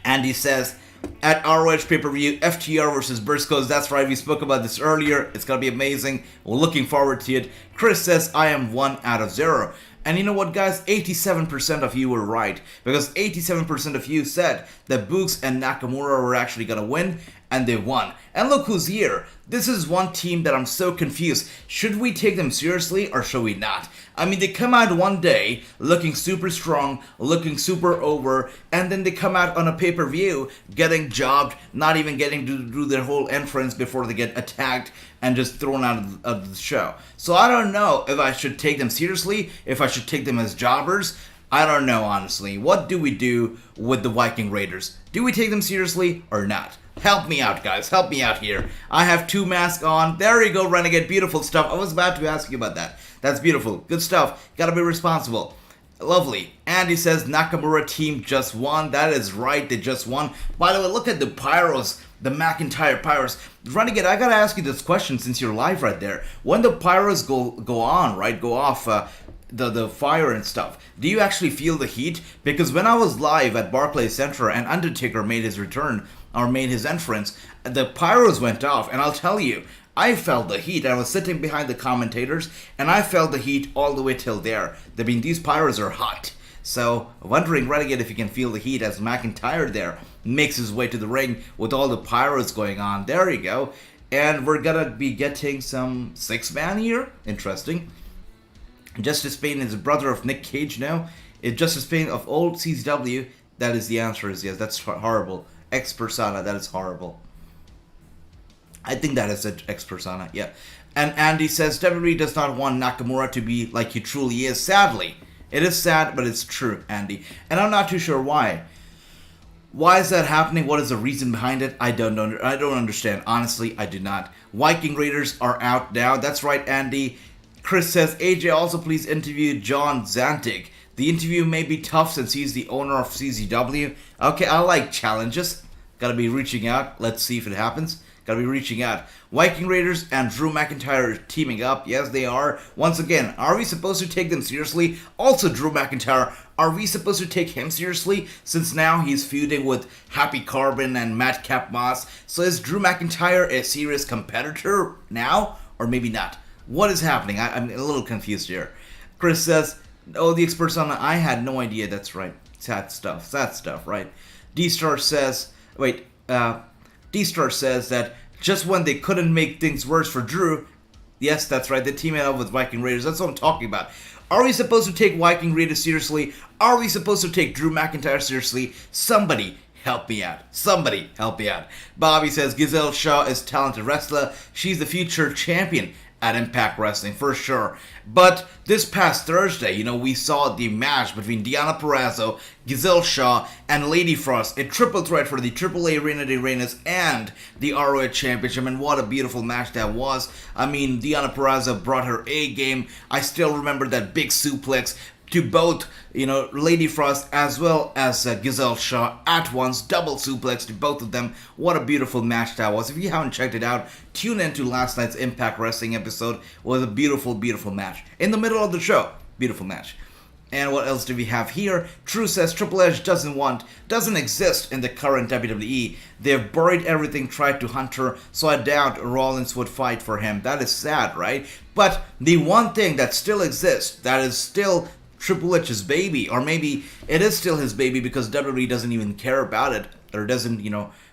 And he says, at ROH pay-per-view, FTR versus Briscoes. That's right, we spoke about this earlier. It's gonna be amazing. We're looking forward to it. Chris says, I am 1 out of 0. And you know what, guys? 87% of you were right. Because 87% of you said that Boogs and Nakamura were actually gonna win, and they won. And look who's here. This is one team that I'm so confused. Should we take them seriously or should we not? I mean, they come out one day looking super strong, looking super over, and then they come out on a pay-per-view getting jobbed, not even getting to do their whole entrance before they get attacked and just thrown out of the show. So I don't know if I should take them seriously, if I should take them as jobbers. I don't know, honestly. What do we do with the Viking Raiders? Do we take them seriously or not? Help me out, guys. Help me out here. I have 2 masks on. There you go, Renegade. Beautiful stuff. I was about to ask you about that. That's beautiful. Good stuff. Gotta be responsible. Lovely. Andy says Nakamura team just won. That is right. They just won. By the way, look at the Pyros. The McIntyre Pyros. Renegade, I gotta ask you this question since you're live right there. When the Pyros go on, right? Go off the fire and stuff. Do you actually feel the heat? Because when I was live at Barclays Center and Undertaker made his return, or made his entrance, the pyros went off, and I'll tell you, I felt the heat. I was sitting behind the commentators, and I felt the heat all the way till there. I mean, these pyros are hot. So, wondering, Renegade, if you can feel the heat as McIntyre there makes his way to the ring with all the pyros going on. There you go. And we're gonna be getting some 6-man here. Interesting. Justice Payne is a brother of Nick Cage now. If Justice Payne of old CZW, that is the answer is yes. That's horrible. Ex-persona, that is horrible. I think that is an ex-persona, yeah. And Andy says, WWE does not want Nakamura to be like he truly is, sadly. It is sad, but it's true, Andy. And I'm not too sure why. Why is that happening? What is the reason behind it? I don't know. I don't understand. Honestly, I do not. Viking Raiders are out now. That's right, Andy. Chris says, AJ, also please interview John Zantig. The interview may be tough since he's the owner of CZW. Okay, I like challenges. Gotta be reaching out. Let's see if it happens. Gotta be reaching out. Viking Raiders and Drew McIntyre are teaming up. Yes, they are. Once again, are we supposed to take them seriously? Also, Drew McIntyre, are we supposed to take him seriously? Since now he's feuding with Happy Corbin and Madcap Moss. So is Drew McIntyre a serious competitor now? Or maybe not? What is happening? I'm a little confused here. Chris says, oh, the ex-persona, I had no idea. That's right. Sad stuff, right? D-Star says that just when they couldn't make things worse for Drew, yes, that's right, they teamed up with Viking Raiders. That's what I'm talking about. Are we supposed to take Viking Raiders seriously? Are we supposed to take Drew McIntyre seriously? Somebody help me out. Somebody help me out. Bobby says Giselle Shaw is a talented wrestler. She's the future champion at Impact Wrestling, for sure. But this past Thursday, we saw the match between Deonna Purrazzo, Giselle Shaw, and Lady Frost. A triple threat for the AAA Reina de Reinas and the ROH Championship. And what a beautiful match that was. I mean, Deonna Purrazzo brought her A game. I still remember that big suplex to both, Lady Frost as well as Giselle Shaw at once. Double suplex to both of them. What a beautiful match that was. If you haven't checked it out, tune into last night's Impact Wrestling episode. It was a beautiful, beautiful match. In the middle of the show. Beautiful match. And what else do we have here? True says Triple H doesn't exist in the current WWE. They've buried everything, tried to hunt her, so I doubt Rollins would fight for him. That is sad, right? But the one thing that still exists, that is still Triple H's baby, or maybe it is still his baby because WWE doesn't even care about it, or doesn't,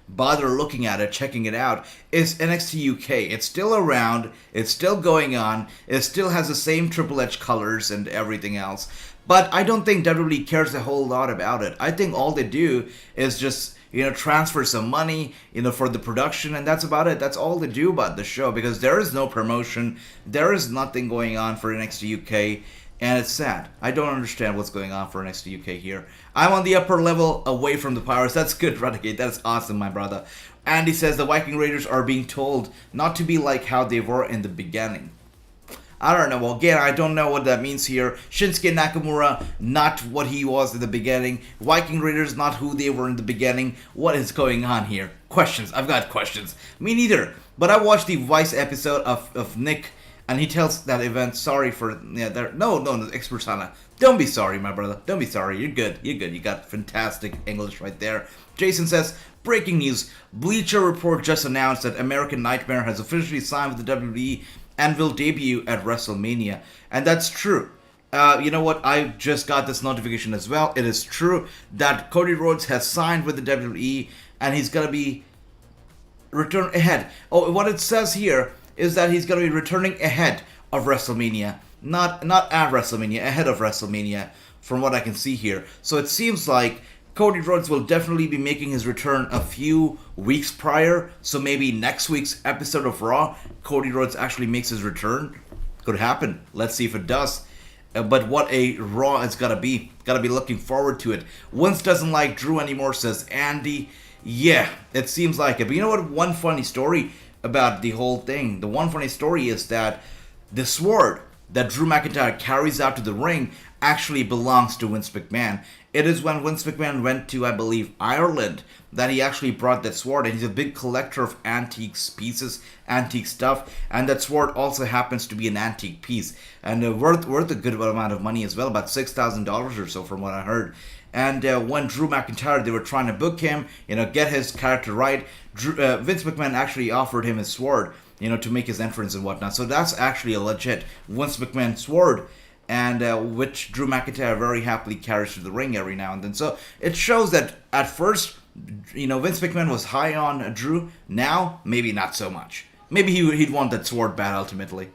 bother looking at it, checking it out, is NXT UK. It's still around, it's still going on, it still has the same Triple H colors and everything else, but I don't think WWE cares a whole lot about it. I think all they do is just, transfer some money, for the production, and that's about it. That's all they do about the show, because there is no promotion, there is nothing going on for NXT UK, and it's sad. I don't understand what's going on for NXT UK here. I'm on the upper level, away from the Powers. That's good, Renegade. That's awesome, my brother. Andy says the Viking Raiders are being told not to be like how they were in the beginning. I don't know. Well, again, I don't know what that means here. Shinsuke Nakamura, not what he was in the beginning. Viking Raiders, not who they were in the beginning. What is going on here? Questions. I've got questions. Me neither. But I watched the Vice episode of Nick, and he tells that event, sorry for, no, ex-persona. Don't be sorry, my brother. Don't be sorry. You're good. You're good. You got fantastic English right there. Jason says, breaking news. Bleacher Report just announced that American Nightmare has officially signed with the WWE and will debut at WrestleMania. And that's true. You know what? I just got this notification as well. It is true that Cody Rhodes has signed with the WWE and he's going to be return ahead. Oh, what it says here is that he's going to be returning ahead of WrestleMania. Not at WrestleMania, ahead of WrestleMania, from what I can see here. So it seems like Cody Rhodes will definitely be making his return a few weeks prior. So maybe next week's episode of Raw, Cody Rhodes actually makes his return. Could happen. Let's see if it does. But what a Raw it's gotta be. Gotta be looking forward to it. Vince doesn't like Drew anymore, says Andy. Yeah, it seems like it. But you know what? One funny story about the whole thing. The one funny story is that the sword that Drew McIntyre carries out to the ring actually belongs to Vince McMahon. It is when Vince McMahon went to, I believe, Ireland that he actually brought that sword. And he's a big collector of antique pieces, antique stuff. And that sword also happens to be an antique piece. And worth a good amount of money as well, about $6,000 or so from what I heard. And when Drew McIntyre, they were trying to book him, get his character right, Vince McMahon actually offered him his sword, to make his entrance and whatnot. So that's actually a legit Vince McMahon sword, and which Drew McIntyre very happily carries to the ring every now and then. So it shows that at first, Vince McMahon was high on Drew. Now, maybe not so much. Maybe he'd want that sword bad ultimately.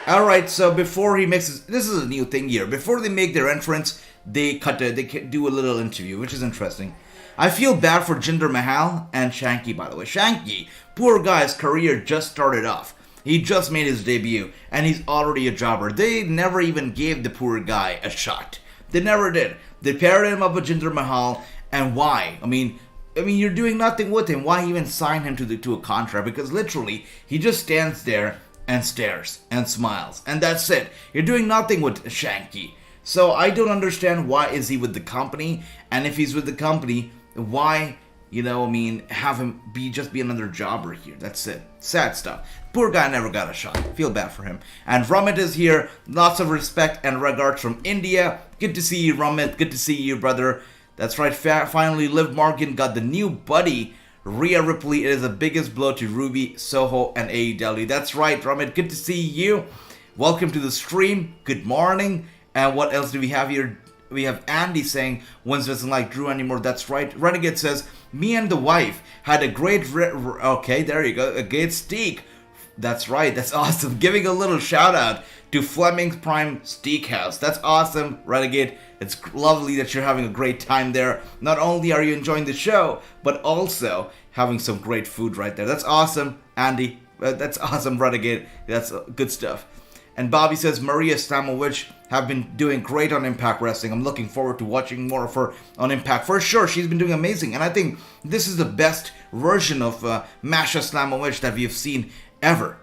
Alright, so before he makes this is a new thing here. Before they make their entrance, they do a little interview, which is interesting. I feel bad for Jinder Mahal and Shanky, by the way. Shanky, poor guy's career just started off. He just made his debut, and he's already a jobber. They never even gave the poor guy a shot. They never did. They paired him up with Jinder Mahal, and why? I mean, you're doing nothing with him. Why even sign him to a contract? Because literally, he just stands there and stares and smiles, and that's it. You're doing nothing with Shanky. So I don't understand why is he with the company, and if he's with the company, why, have him just be another jobber here. That's it. Sad stuff. Poor guy never got a shot. Feel bad for him. And Ramit is here. Lots of respect and regards from India. Good to see you, Ramit. Good to see you, brother. That's right. Finally, Liv Morgan got the new buddy, Rhea Ripley. It is the biggest blow to Ruby, Soho, and AEW. That's right, Ramit. Good to see you. Welcome to the stream. Good morning. And what else do we have here? We have Andy saying, Vince doesn't like Drew anymore. That's right. Renegade says, me and the wife had a great, okay, there you go, a great steak. That's right. That's awesome. Giving a little shout out to Fleming's Prime Steakhouse. That's awesome, Renegade. It's lovely that you're having a great time there. Not only are you enjoying the show, but also having some great food right there. That's awesome, Andy. That's awesome, Renegade. That's good stuff. And Bobby says, Maria Slamovich have been doing great on Impact Wrestling. I'm looking forward to watching more of her on Impact. For sure, she's been doing amazing. And I think this is the best version of Masha Slamovich that we've seen ever.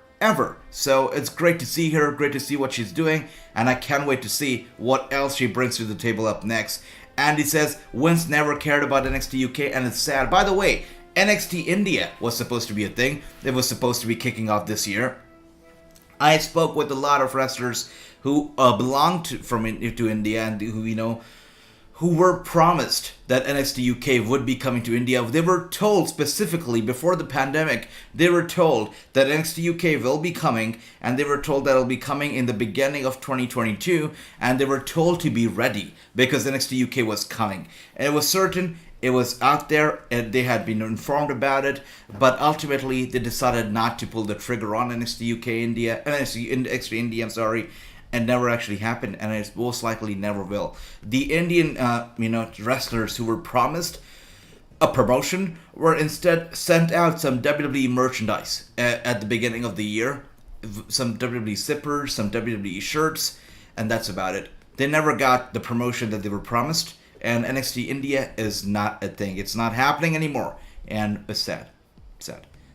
So it's great to see her, great to see what she's doing. And I can't wait to see what else she brings to the table up next. Andy says, Vince never cared about NXT UK, and it's sad. By the way, NXT India was supposed to be a thing. It was supposed to be kicking off this year. I spoke with a lot of wrestlers who belong to India and who were promised that NXT UK would be coming to India. They were told specifically before the pandemic, they were told that NXT UK will be coming, and they were told that it'll be coming in the beginning of 2022, and they were told to be ready because NXT UK was coming. And it was certain. It was out there, and they had been informed about it, but ultimately they decided not to pull the trigger on NXT India, and never actually happened, and it most likely never will. The Indian, wrestlers who were promised a promotion were instead sent out some WWE merchandise at the beginning of the year, some WWE zippers, some WWE shirts, and that's about it. They never got the promotion that they were promised. And NXT India is not a thing. It's not happening anymore. And it's sad.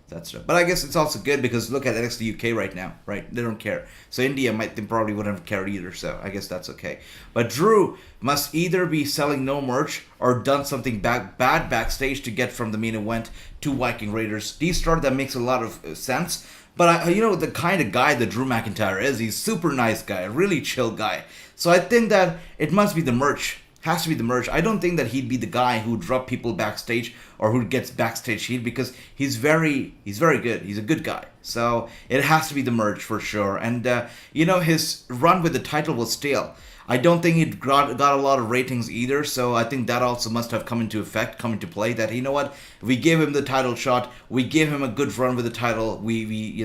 That's it. But I guess it's also good because look at NXT UK right now, right? They don't care. So India they probably wouldn't have cared either. So I guess that's okay. But Drew must either be selling no merch or done something bad backstage to get from the main event to Viking Raiders. Restart, that makes a lot of sense. But the kind of guy that Drew McIntyre is, he's super nice guy, a really chill guy. So I think that it must be the merch. Has to be the merch. I don't think that he'd be the guy who drop people backstage or who gets backstage heat, because he's very good. He's a good guy. So it has to be the merch for sure. And his run with the title was stale. I don't think it got a lot of ratings either, so I think that also must have come into play, that, you know what, we gave him the title shot, we gave him a good run with the title, we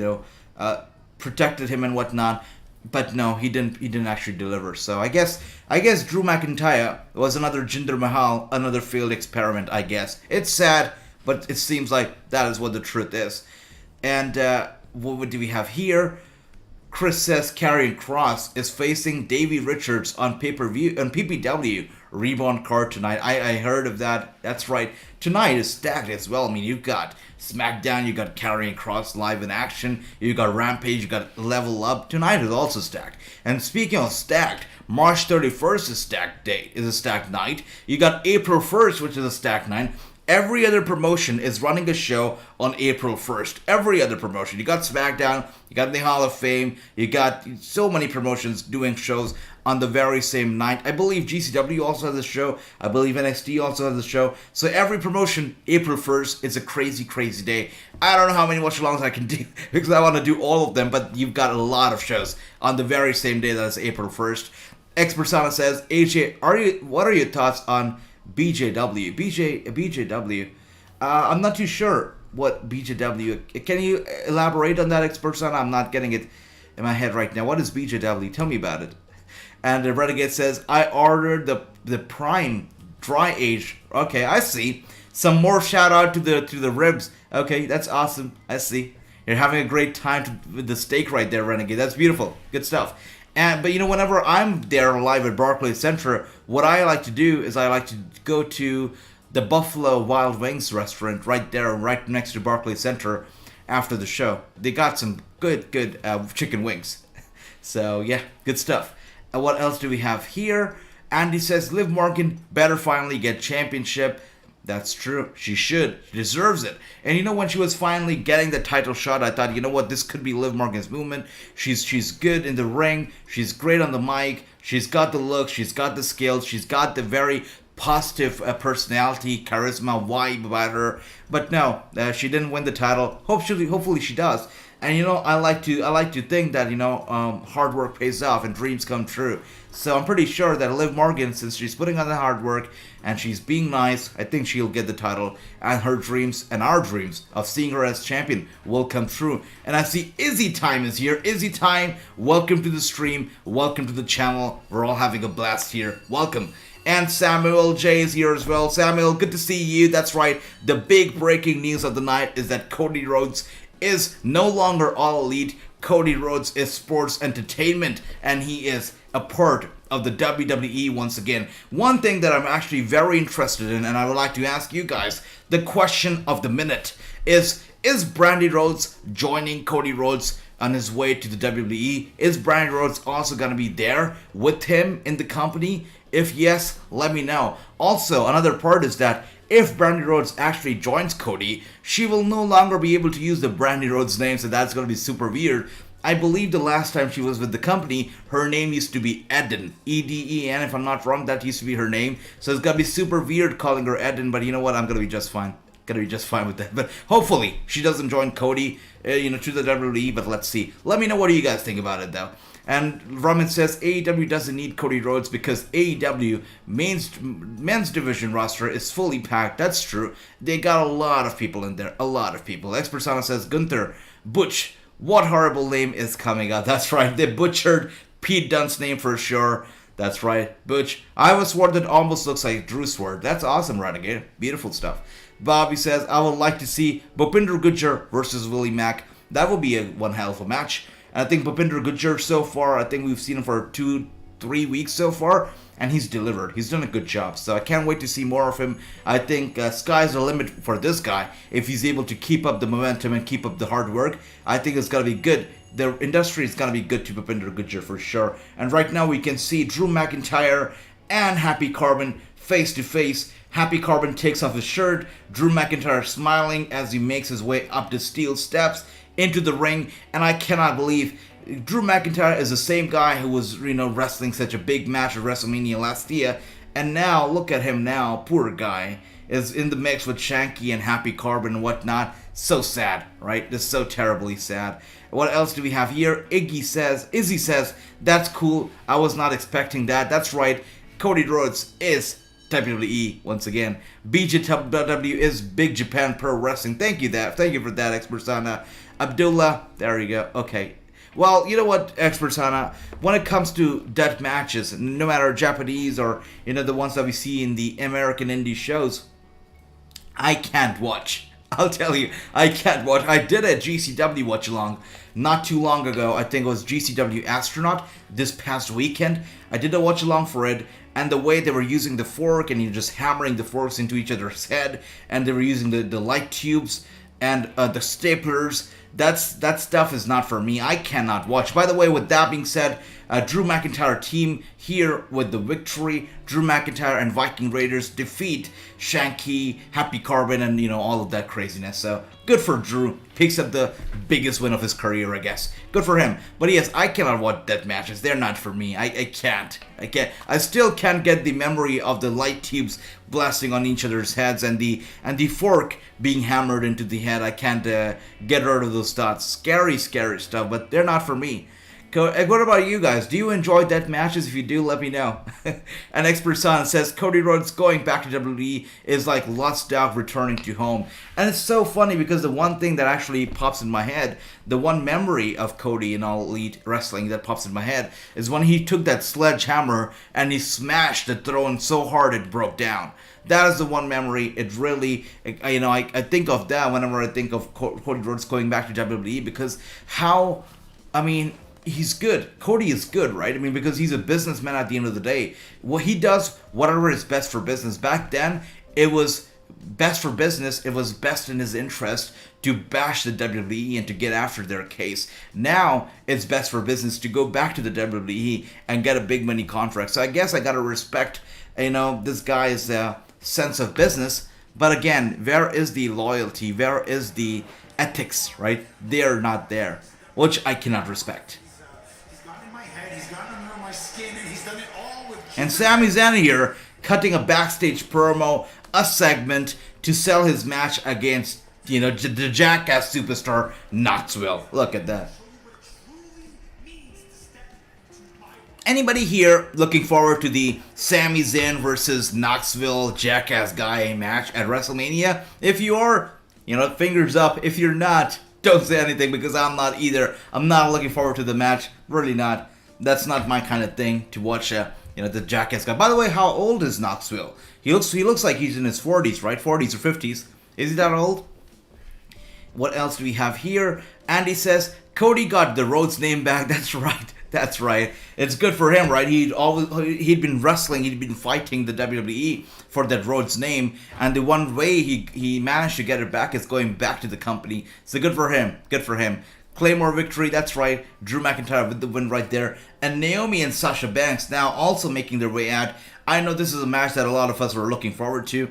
protected him and whatnot, but no, he didn't actually deliver. So I guess Drew McIntyre was another Jinder Mahal, another failed experiment, I guess. It's sad, but it seems like that is what the truth is. And what do we have here? Chris says Karrion Kross is facing Davey Richards on pay-per-view on PPW Reborn card tonight. I heard of that. That's right. Tonight is stacked as well. I mean, you've got SmackDown, you got Karrion Kross live in action, you got Rampage, you got Level Up. Tonight is also stacked. And speaking of stacked, March 31st is a stacked night. You got April 1st, which is a stacked night. Every other promotion is running a show on April 1st. Every other promotion. You got SmackDown, you got the Hall of Fame, you got so many promotions doing shows on the very same night. I believe GCW also has a show. I believe NXT also has a show. So every promotion, April 1st, is a crazy, crazy day. I don't know how many watch-alongs I can do because I want to do all of them, but you've got a lot of shows on the very same day, that is April 1st. X Persona says, AJ, what are your thoughts on BJW. BJW. I'm not too sure what BJW. Can you elaborate on that, X-Person? I'm not getting it in my head right now. What is BJW? Tell me about it. And the Renegade says, I ordered the Prime Dry Age. Okay, I see. Some more shout out to the ribs. Okay, that's awesome. I see. You're having a great time with the steak right there, Renegade. That's beautiful. Good stuff. But whenever I'm there live at Barclays Center, what I like to do is I like to go to the Buffalo Wild Wings restaurant right there, right next to Barclays Center after the show. They got some good chicken wings. So yeah, good stuff. And what else do we have here? Andy says Liv Morgan better finally get championship. That's true. She should. She deserves it. And when she was finally getting the title shot, I thought, this could be Liv Morgan's movement. She's good in the ring. She's great on the mic. She's got the look. She's got the skills. She's got the very positive personality, charisma, vibe about her. But no, she didn't win the title. Hopefully she does. And I like to think that hard work pays off and dreams come true. So I'm pretty sure that Liv Morgan, since she's putting on the hard work and she's being nice, I think she'll get the title, and her dreams and our dreams of seeing her as champion will come true. And I see Izzy Time is here. Izzy Time, welcome to the stream, welcome to the channel. We're all having a blast here. Welcome. And Samuel J is here as well. Samuel, good to see you. That's right. The big breaking news of the night is that Cody Rhodes is no longer All Elite. Cody Rhodes is sports entertainment, and he is a part of the WWE once again. One thing that I'm actually very interested in, and I would like to ask you guys, the question of the minute is Brandy Rhodes joining Cody Rhodes on his way to the WWE? Is Brandy Rhodes also going to be there with him in the company? If yes, let me know. Also, another part is that if Brandy Rhodes actually joins Cody, she will no longer be able to use the Brandy Rhodes name, so that's going to be super weird. I believe the last time she was with the company, her name used to be Eden. E-D-E-N, if I'm not wrong, that used to be her name. So it's going to be super weird calling her Eden, but you know what? I'm going to be just fine. Going to be just fine with that. But hopefully, she doesn't join Cody, to the WWE, but let's see. Let me know what do you guys think about it, though. And Raman says AEW doesn't need Cody Rhodes because AEW men's division roster is fully packed. That's true. They got a lot of people in there. A lot of people. X Persona says Gunther, Butch, what horrible name is coming out? That's right. They butchered Pete Dunne's name for sure. That's right. Butch. I have a sword that almost looks like Drew's sword. That's awesome, Renegade. Beautiful stuff. Bobby says, I would like to see Bhupinder Gujjar versus Willie Mack. That would be one hell of a match. And I think Bhupinder Gujjar so far, I think we've seen him for 2-3 weeks so far, and he's delivered. He's done a good job. So I can't wait to see more of him. I think sky's the limit for this guy. If he's able to keep up the momentum and keep up the hard work, I think it's going to be good. The industry is going to be good to Bhupinder Gujjar for sure. And right now we can see Drew McIntyre and Happy Corbin face to face. Happy Corbin takes off his shirt. Drew McIntyre smiling as he makes his way up the steel steps into the ring, and I cannot believe Drew McIntyre is the same guy who was, wrestling such a big match at WrestleMania last year, and now, look at him now, poor guy, is in the mix with Shanky and Happy Corbin and whatnot. So sad, right? Just so terribly sad. What else do we have here? Izzy says, that's cool, I was not expecting that. That's right, Cody Rhodes is WWE once again. BJW is Big Japan Pro Wrestling. Thank you for that, Expert Sana. Abdullah, there you go. Okay. Well, you know what, Expert Sana, when it comes to death matches, no matter Japanese or the ones that we see in the American indie shows, I can't watch. I'll tell you, I can't watch. I did a GCW watch-along not too long ago. I think it was GCW Astronaut this past weekend. I did a watch-along for it, and the way they were using the fork, and you're just hammering the forks into each other's head, and they were using the light tubes and the staplers, that stuff is not for me. I cannot watch. By the way, with that being said, Drew McIntyre team here with the victory. Drew McIntyre and Viking Raiders defeat Shanky, Happy Corbin, and all of that craziness. So good for Drew. Picks up the biggest win of his career, I guess. Good for him. But yes, I cannot watch death matches. They're not for me. I can't. I still can't get the memory of the light tubes blasting on each other's heads and the fork being hammered into the head. I can't get rid of those thoughts. Scary stuff, but they're not for me. What about you guys? Do you enjoy death matches? If you do, let me know. An Expert Son says Cody Rhodes going back to WWE is like lost dog returning to home. And it's so funny because the one thing that actually pops in my head, the one memory of Cody in All Elite Wrestling that pops in my head is when he took that sledgehammer and he smashed the throne so hard it broke down. That is the one memory. It really, I think of that whenever I think of Cody Rhodes going back to WWE because he's good. Cody is good, right? Because he's a businessman at the end of the day. Well, he does whatever is best for business. Back then, it was best for business. It was best in his interest to bash the WWE and to get after their case. Now, it's best for business to go back to the WWE and get a big money contract. So I guess I gotta respect, this guy's sense of business. But again, where is the loyalty? Where is the ethics, right? They're not there, which I cannot respect. And Sami Zayn here cutting a backstage promo, a segment to sell his match against, the Jackass superstar Knoxville. Look at that. Anybody here looking forward to the Sami Zayn versus Knoxville Jackass guy match at WrestleMania? If you are, fingers up. If you're not, don't say anything because I'm not either. I'm not looking forward to the match. Really not. That's not my kind of thing to watch. The Jackass guy. By the way, how old is Knoxville? He looks like he's in his 40s, right? 40s or 50s. Is he that old? What else do we have here? Andy says Cody got the Rhodes name back. That's right. That's right. It's good for him, right? He'd been wrestling, he'd been fighting the WWE for that Rhodes name, and the one way he managed to get it back is going back to the company. So good for him. Good for him. Claymore victory, that's right. Drew McIntyre with the win right there. And Naomi and Sasha Banks now also making their way out. I know this is a match that a lot of us were looking forward to.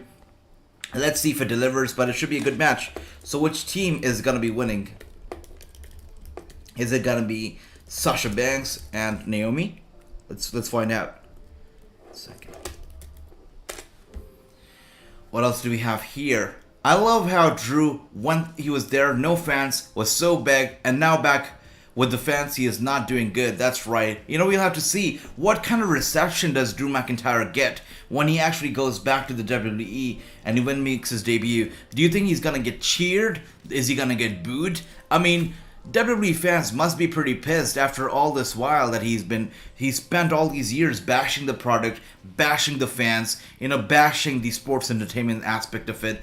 Let's see if it delivers, but it should be a good match. So which team is going to be winning? Is it going to be Sasha Banks and Naomi? Let's find out. Second. What else do we have here? I love how Drew, when he was there, no fans, was so big, and now back with the fans, he is not doing good. That's right. We'll have to see what kind of reception does Drew McIntyre get when he actually goes back to the WWE and when he makes his debut. Do you think he's going to get cheered? Is he going to get booed? WWE fans must be pretty pissed after all this while that he spent all these years bashing the product, bashing the fans, bashing the sports entertainment aspect of it.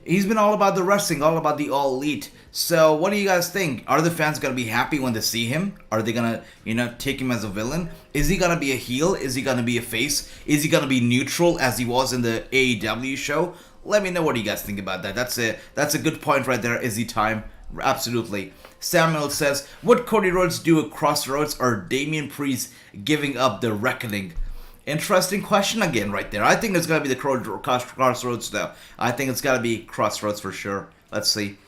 He's been all about the wrestling, all about the All Elite. So what do you guys think? Are the fans going to be happy when they see him? Are they going to, take him as a villain? Is he going to be a heel? Is he going to be a face? Is he going to be neutral as he was in the AEW show? Let me know what you guys think about that. That's a good point right there. Is he time? Absolutely. Samuel says, would Cody Rhodes do a Crossroads or Damian Priest giving up the Reckoning? Interesting question again right there. I think it's going to be the Crossroads though. I think it's got to be Crossroads for sure. Let's see.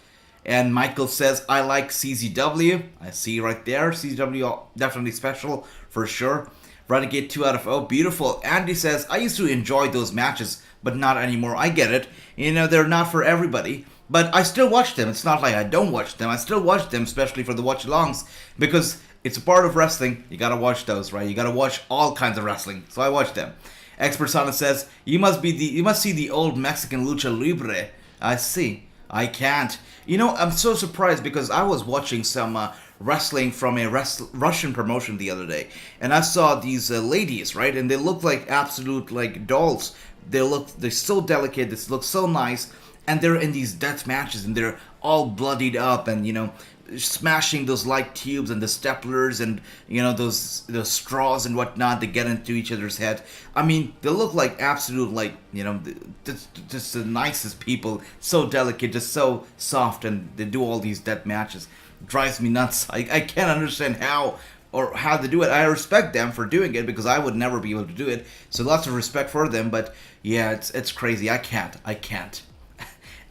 And Michael says, I like CZW. I see right there. CZW definitely special for sure. Renegade 2 out of 0. Beautiful. Andy says, I used to enjoy those matches, but not anymore. I get it. You know, they're not for everybody. But I still watch them. It's not like I don't watch them. I still watch them, especially for the watch-alongs, because it's a part of wrestling. You gotta watch those, right? You gotta watch all kinds of wrestling. So I watch them. Expersana says, you must see the old Mexican lucha libre. I see. I can't. You know, I'm so surprised because I was watching some wrestling from a Russian promotion the other day, and I saw these ladies, right? And they look like absolute like dolls. They're so delicate. They look so nice, and they're in these death matches, and they're all bloodied up, and you know, smashing those light tubes and the staplers and you know those straws and whatnot to get into each other's head. I mean, they look like absolute like you know just the nicest people, so delicate, just so soft, and they do all these death matches. Drives me nuts. I can't understand how they do it. I respect them for doing it because I would never be able to do it. So lots of respect for them. But yeah, it's crazy. I can't.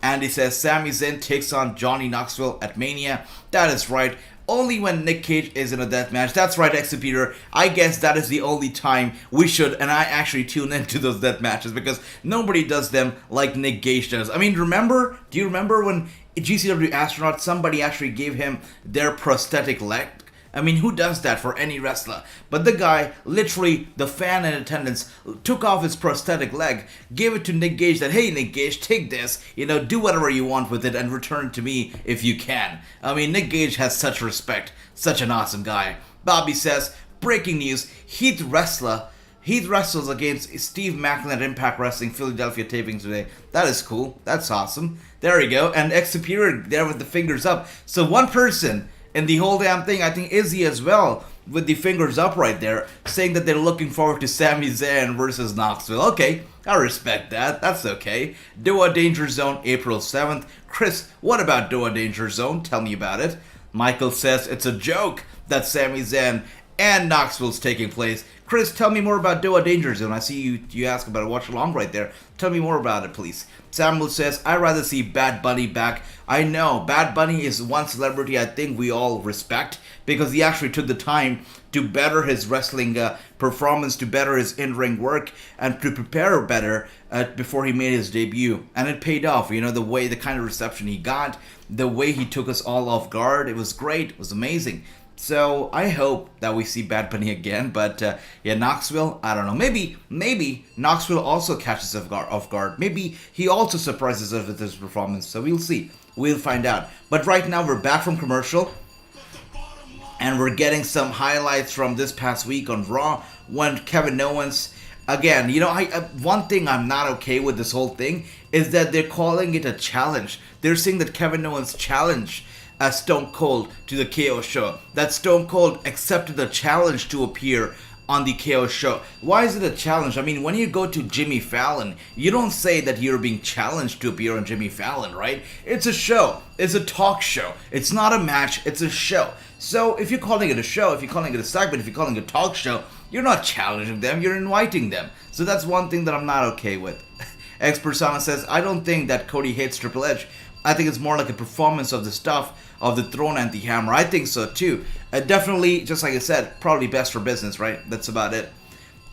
Andy says Sami Zayn takes on Johnny Knoxville at Mania. That is right. Only when Nick Cage is in a death match. That's right, Executor. I guess that is the only time we should, and I actually tune into those death matches because nobody does them like Nick Cage does. I mean, do you remember when GCW Astronaut, somebody actually gave him their prosthetic leg? I mean, who does that for any wrestler? But the guy, literally, the fan in attendance, took off his prosthetic leg, gave it to Nick Gage, that, hey, Nick Gage, take this, you know, do whatever you want with it, and return it to me if you can. I mean, Nick Gage has such respect, such an awesome guy. Bobby says, breaking news, Heath wrestles against Steve Macklin at Impact Wrestling Philadelphia taping today. That is cool. That's awesome. There we go. And X Superior there with the fingers up. So one person in the whole damn thing, I think Izzy as well, with the fingers up right there, saying that they're looking forward to Sami Zayn versus Knoxville. Okay, I respect that. That's okay. Doa Danger Zone, April 7th. Chris, what about Doa Danger Zone? Tell me about it. Michael says it's a joke that Sami Zayn and Knoxville's taking place. Chris, tell me more about Doa Danger Zone. I see you ask about a watch along right there. Tell me more about it, please. Samuel says, I'd rather see Bad Bunny back. I know, Bad Bunny is one celebrity I think we all respect because he actually took the time to better his wrestling performance, to better his in-ring work, and to prepare better before he made his debut. And it paid off, you know, the kind of reception he got, the way he took us all off guard. It was great. It was amazing. So I hope that we see Bad Bunny again, but yeah, Knoxville, I don't know. Maybe Knoxville also catches us off guard. Maybe he also surprises us with his performance. So we'll see. We'll find out. But right now we're back from commercial, and we're getting some highlights from this past week on Raw when Kevin Owens, again, you know, one thing I'm not okay with this whole thing is that they're calling it a challenge. They're saying that Kevin Owens challenged Stone Cold to the KO show. That Stone Cold accepted the challenge to appear on the KO show. Why is it a challenge? I mean, when you go to Jimmy Fallon, you don't say that you're being challenged to appear on Jimmy Fallon, right? It's a show. It's a talk show. It's not a match. It's a show. So if you're calling it a show, if you're calling it a segment, if you're calling it a talk show, you're not challenging them. You're inviting them. So that's one thing that I'm not okay with. X Persona says, I don't think that Cody hates Triple H. I think it's more like a performance of the stuff of the Throne and the Hammer. I think so too. Definitely, just like I said, probably best for business, right? That's about it.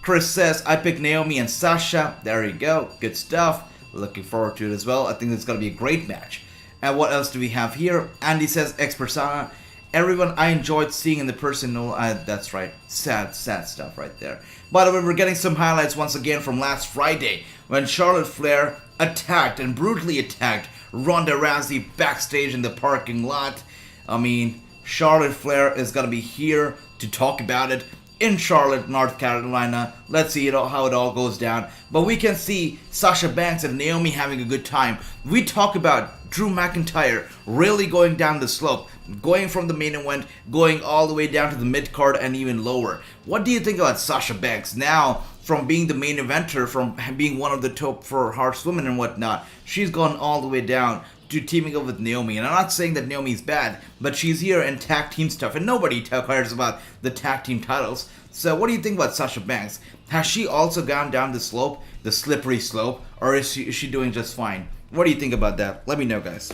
Chris says, I picked Naomi and Sasha. There you go. Good stuff. Looking forward to it as well. I think it's going to be a great match. And what else do we have here? Andy says, X Persona. Everyone I enjoyed seeing in the person. That's right. Sad stuff right there. By the way, we're getting some highlights once again from last Friday when Charlotte Flair attacked and brutally attacked Ronda Rousey backstage in the parking lot. I mean, Charlotte Flair is going to be here to talk about it in Charlotte, North Carolina. Let's see how it all goes down. But we can see Sasha Banks and Naomi having a good time. We talk about Drew McIntyre really going down the slope, going from the main event, going all the way down to the mid-card and even lower. What do you think about Sasha Banks now? From being the main eventer, from being one of the top 4 horsewomen and whatnot, she's gone all the way down to teaming up with Naomi. And I'm not saying that Naomi's bad, but she's here in tag team stuff, and nobody cares about the tag team titles. So what do you think about Sasha Banks? Has she also gone down the slope, the slippery slope, or is she doing just fine? What do you think about that? Let me know, guys.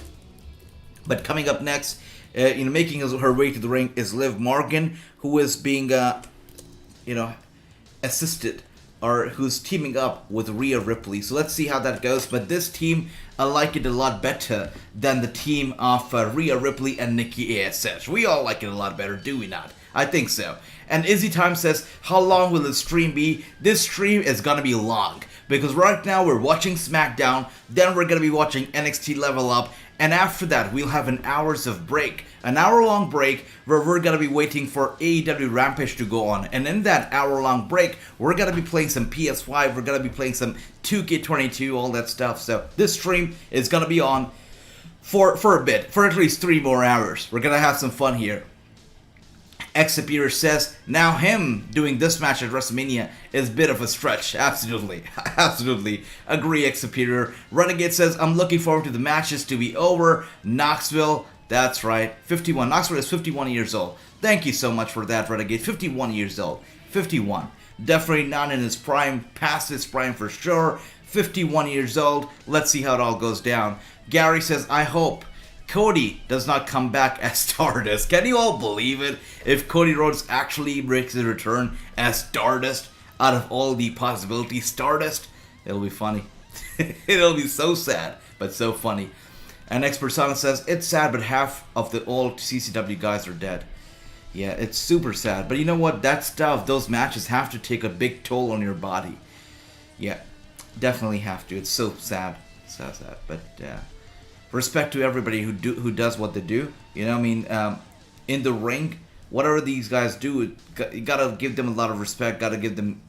But coming up next, making her way to the ring is Liv Morgan, who is being, assisted, or who's teaming up with Rhea Ripley. So let's see how that goes. But this team, I like it a lot better than the team of Rhea Ripley and Nikki ASH. We all like it a lot better, do we not? I think so. And Izzy Time says, how long will the stream be? This stream is gonna be long, because right now we're watching SmackDown, then we're gonna be watching NXT Level Up, and after that we'll have an hour-long break where we're gonna be waiting for AEW Rampage to go on. And in that hour-long break, we're gonna be playing some PS5, we're gonna be playing some 2K22, all that stuff. So this stream is gonna be on for a bit, for at least 3 more hours. We're gonna have some fun here. X Superior says, now him doing this match at WrestleMania is a bit of a stretch. Absolutely. Absolutely. Agree, X Superior. Renegade says, I'm looking forward to the matches to be over. Knoxville, that's right. 51. Knoxville is 51 years old. Thank you so much for that, Renegade. 51 years old. 51. Definitely not in his prime. Past his prime for sure. 51 years old. Let's see how it all goes down. Gary says, I hope Cody does not come back as Stardust. Can you all believe it? If Cody Rhodes actually makes his return as Stardust, out of all the possibilities, Stardust, it'll be funny. It'll be so sad, but so funny. And X Persona says, it's sad, but half of the old CCW guys are dead. Yeah, it's super sad. But you know what? That stuff, those matches have to take a big toll on your body. Yeah, definitely have to. It's so sad. So sad. But, respect to everybody who does what they do. You know, I mean, in the ring, whatever these guys do, you gotta give them a lot of respect. Gotta give them,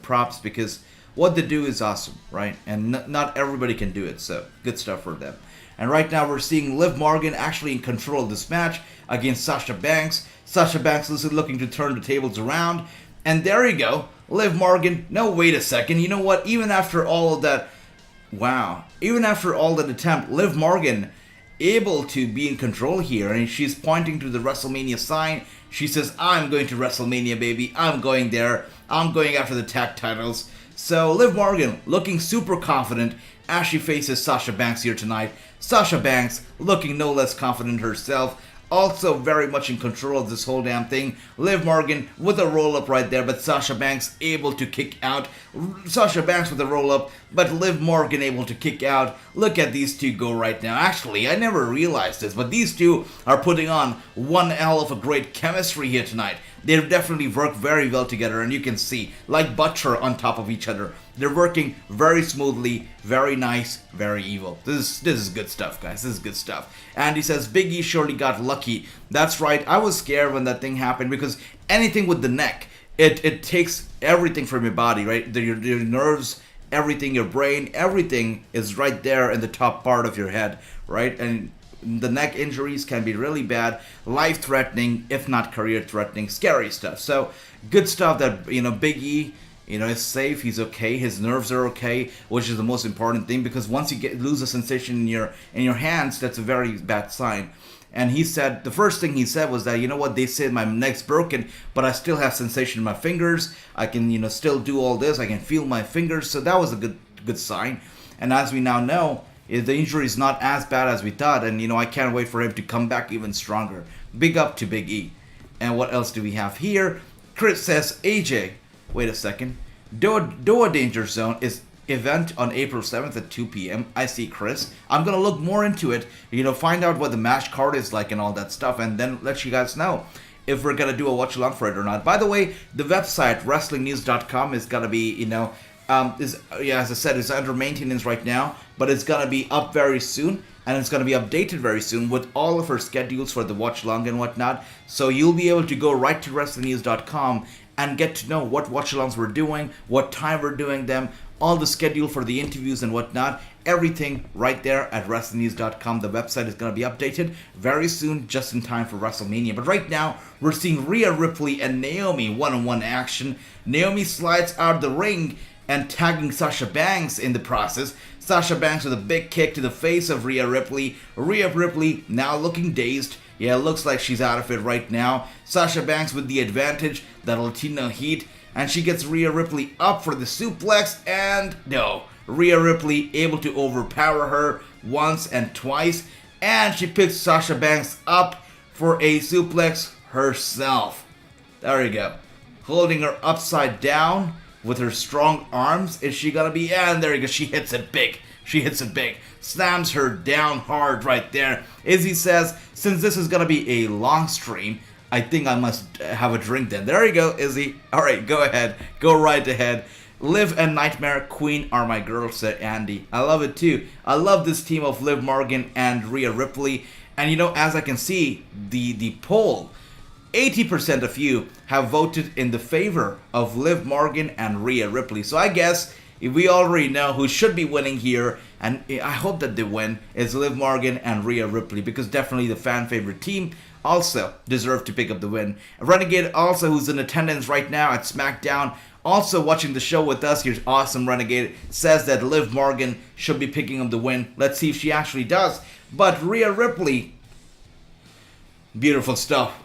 props, because what they do is awesome, right? And not everybody can do it. So good stuff for them. And right now we're seeing Liv Morgan actually in control of this match against Sasha Banks. Sasha Banks is looking to turn the tables around, and there you go, Liv Morgan. No, wait a second. You know what? Even after all of that. Wow. Even after all that attempt, Liv Morgan able to be in control here, and she's pointing to the WrestleMania sign. She says, I'm going to WrestleMania, baby. I'm going there. I'm going after the tag titles. So Liv Morgan looking super confident as she faces Sasha Banks here tonight. Sasha Banks looking no less confident herself. Also very much in control of this whole damn thing. Liv Morgan with a roll-up right there, but Sasha Banks able to kick out. Sasha Banks with a roll-up, but Liv Morgan able to kick out. Look at these two go right now. Actually, I never realized this, but these two are putting on one hell of a great chemistry here tonight. They definitely work very well together, and you can see, like butter on top of each other. They're working very smoothly, very nice, very evil. This is good stuff, guys. This is good stuff. And he says, Big E surely got lucky. That's right. I was scared when that thing happened, because anything with the neck, it takes everything from your body, right? Your nerves, everything, your brain, everything is right there in the top part of your head, right? And the neck injuries can be really bad, life-threatening, if not career-threatening, scary stuff. So, good stuff that, Big E, is safe, he's okay, his nerves are okay, which is the most important thing, because once you lose a sensation in your hands, that's a very bad sign. And he said, the first thing he said was that, you know what, they said my neck's broken, but I still have sensation in my fingers, I can, still do all this, I can feel my fingers, so that was a good sign. And as we now know, the injury is not as bad as we thought, and I can't wait for him to come back even stronger. Big up to Big E. And what else do we have here? Chris says, AJ, wait a second. Doa Danger Zone is event on April 7th at 2 p.m. I see, Chris. I'm gonna look more into it, find out what the match card is like and all that stuff, and then let you guys know if we're gonna do a watch along for it or not. By the way, the website Wrestlingnews.com is gonna be, as I said, it's under maintenance right now, but it's gonna be up very soon, and it's gonna be updated very soon with all of our schedules for the watch along and whatnot. So you'll be able to go right to Wrestlingnews.com and get to know what watch alongs we're doing, what time we're doing them, all the schedule for the interviews and whatnot. Everything right there at Wrestlingnews.com. The website is going to be updated very soon, just in time for WrestleMania. But right now, we're seeing Rhea Ripley and Naomi one-on-one action. Naomi slides out of the ring and tagging Sasha Banks in the process. Sasha Banks with a big kick to the face of Rhea Ripley. Rhea Ripley now looking dazed. Yeah, looks like she's out of it right now. Sasha Banks with the advantage, that Latino heat. And she gets Rhea Ripley up for the suplex, and no. Rhea Ripley able to overpower her once and twice. and she picks Sasha Banks up for a suplex herself. There you go. Holding her upside down with her strong arms. Is she gonna be? And there you go. She hits it big. She hits it big. Slams her down hard right there. Izzy says, since this is gonna be a long stream, I think I must have a drink then. There you go, Izzy. Alright, go ahead. Go right ahead. Liv and Nightmare Queen are my girls, said Andy. I love it too. I love this team of Liv Morgan and Rhea Ripley. And you know, as I can see, the poll, 80% of you have voted in the favor of Liv Morgan and Rhea Ripley. So I guess we already know who should be winning here, and I hope that they win, is Liv Morgan and Rhea Ripley, because definitely the fan favorite team also deserve to pick up the win. Renegade also, who's in attendance right now at SmackDown, also watching the show with us, here's awesome Renegade, says that Liv Morgan should be picking up the win. Let's see if she actually does. But Rhea Ripley, beautiful stuff.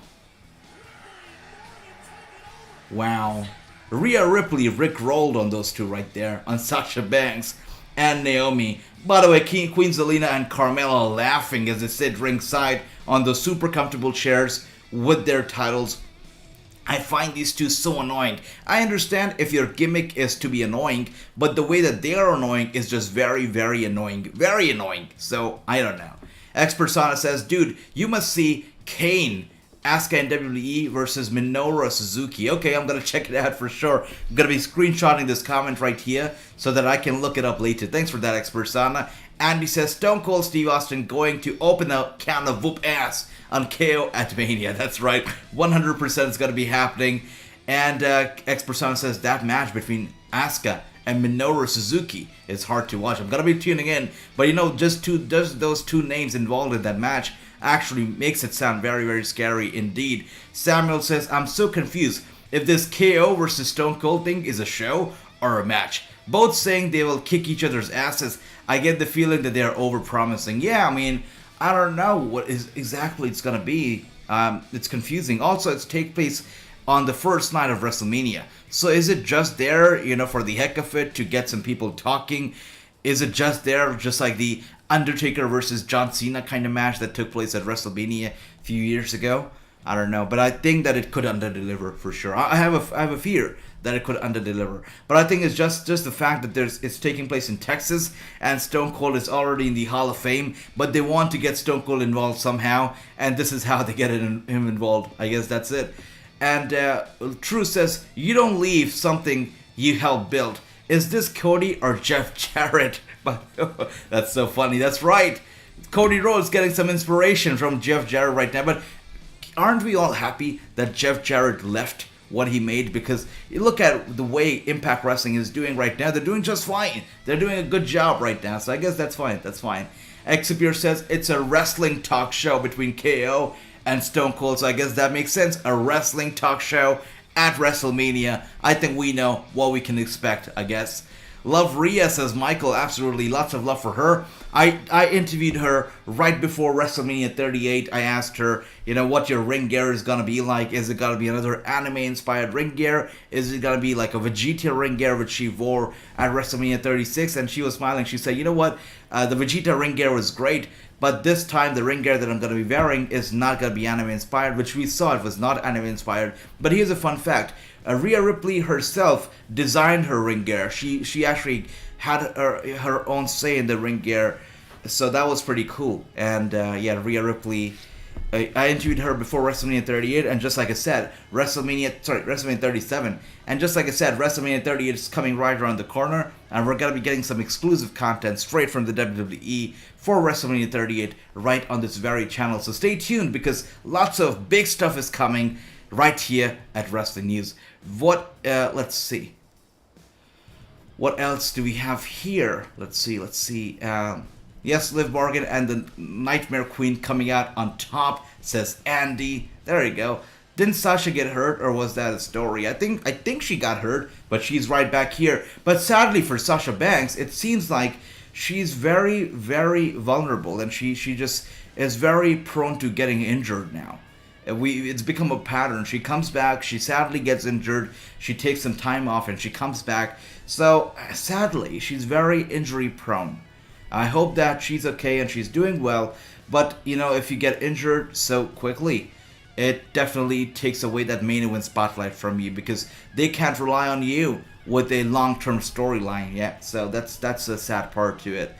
Wow. Rhea Ripley rickrolled on those two right there, on Sasha Banks and Naomi. By the way, Queen Zelina and Carmella are laughing as they sit ringside on those super comfortable chairs with their titles. I find these two so annoying. I understand if your gimmick is to be annoying, but the way that they are annoying is just very, very annoying. Very annoying. So, I don't know. X-Persona says, dude, you must see Kane, Asuka and WWE versus Minoru Suzuki. Okay, I'm gonna check it out for sure. I'm gonna be screenshotting this comment right here so that I can look it up later. Thanks for that, X-Persona. Andy says, Stone Cold Steve Austin going to open a can of whoop ass on KO at Mania. That's right, 100% is going to be happening. And X-Persona says that match between Asuka and Minoru Suzuki is hard to watch. I'm going to be tuning in, but you know, just those two names involved in that match actually makes it sound very, very scary indeed. Samuel says, I'm so confused if this KO versus Stone Cold thing is a show or a match. Both saying they will kick each other's asses. I get the feeling that they're over-promising. Yeah, I mean, I don't know what is exactly it's gonna be. It's confusing. Also, it's take place on the first night of WrestleMania. So is it just there, you know, for the heck of it, to get some people talking? Is it just there, just like the Undertaker versus John Cena kind of match that took place at WrestleMania a few years ago? I don't know, but I think that it could underdeliver for sure. I have a fear that it could underdeliver, but I think it's just the fact that it's taking place in Texas and Stone Cold is already in the Hall of Fame, but they want to get Stone Cold involved somehow, and this is how they get him involved. I guess that's it. And True says, you don't leave something you helped build. Is this Cody or Jeff Jarrett? That's so funny. That's right. Cody Rhodes getting some inspiration from Jeff Jarrett right now, but aren't we all happy that Jeff Jarrett left what he made? Because you look at the way Impact Wrestling is doing right now, they're doing just fine. They're doing a good job right now, so I guess that's fine. That's fine. Exapure says it's a wrestling talk show between KO and Stone Cold, so I guess that makes sense. A wrestling talk show at WrestleMania. I think we know what we can expect, I guess. Love Rhea, says Michael. Absolutely, lots of love for her. I interviewed her right before WrestleMania 38. I asked her, you know, what your ring gear is going to be like. Is it going to be another anime-inspired ring gear? Is it going to be like a Vegeta ring gear, which she wore at WrestleMania 36? And she was smiling. She said, you know what? The Vegeta ring gear was great, but this time the ring gear that I'm going to be wearing is not going to be anime-inspired, which we saw it was not anime-inspired. But here's a fun fact. Rhea Ripley herself designed her ring gear. She actually had her own say in the ring gear, so that was pretty cool. And yeah, Rhea Ripley, I interviewed her before WrestleMania 38, and just like I said, WrestleMania 37, and just like I said, WrestleMania 38 is coming right around the corner, and we're gonna be getting some exclusive content straight from the WWE for WrestleMania 38 right on this very channel. So stay tuned, because lots of big stuff is coming right here at Wrestling News. Let's see. What else do we have here? Let's see. Yes, Liv Morgan and the Nightmare Queen coming out on top, says Andy. There you go. Didn't Sasha get hurt, or was that a story? I think she got hurt, but she's right back here. But sadly for Sasha Banks, it seems like she's very, very vulnerable, and she just is very prone to getting injured now. It's become a pattern. She comes back, she sadly gets injured, she takes some time off, and she comes back. So, sadly, she's very injury prone. I hope that she's okay and she's doing well. But, if you get injured so quickly, it definitely takes away that main event spotlight from you because they can't rely on you with a long-term storyline. Yeah, so that's a sad part to it.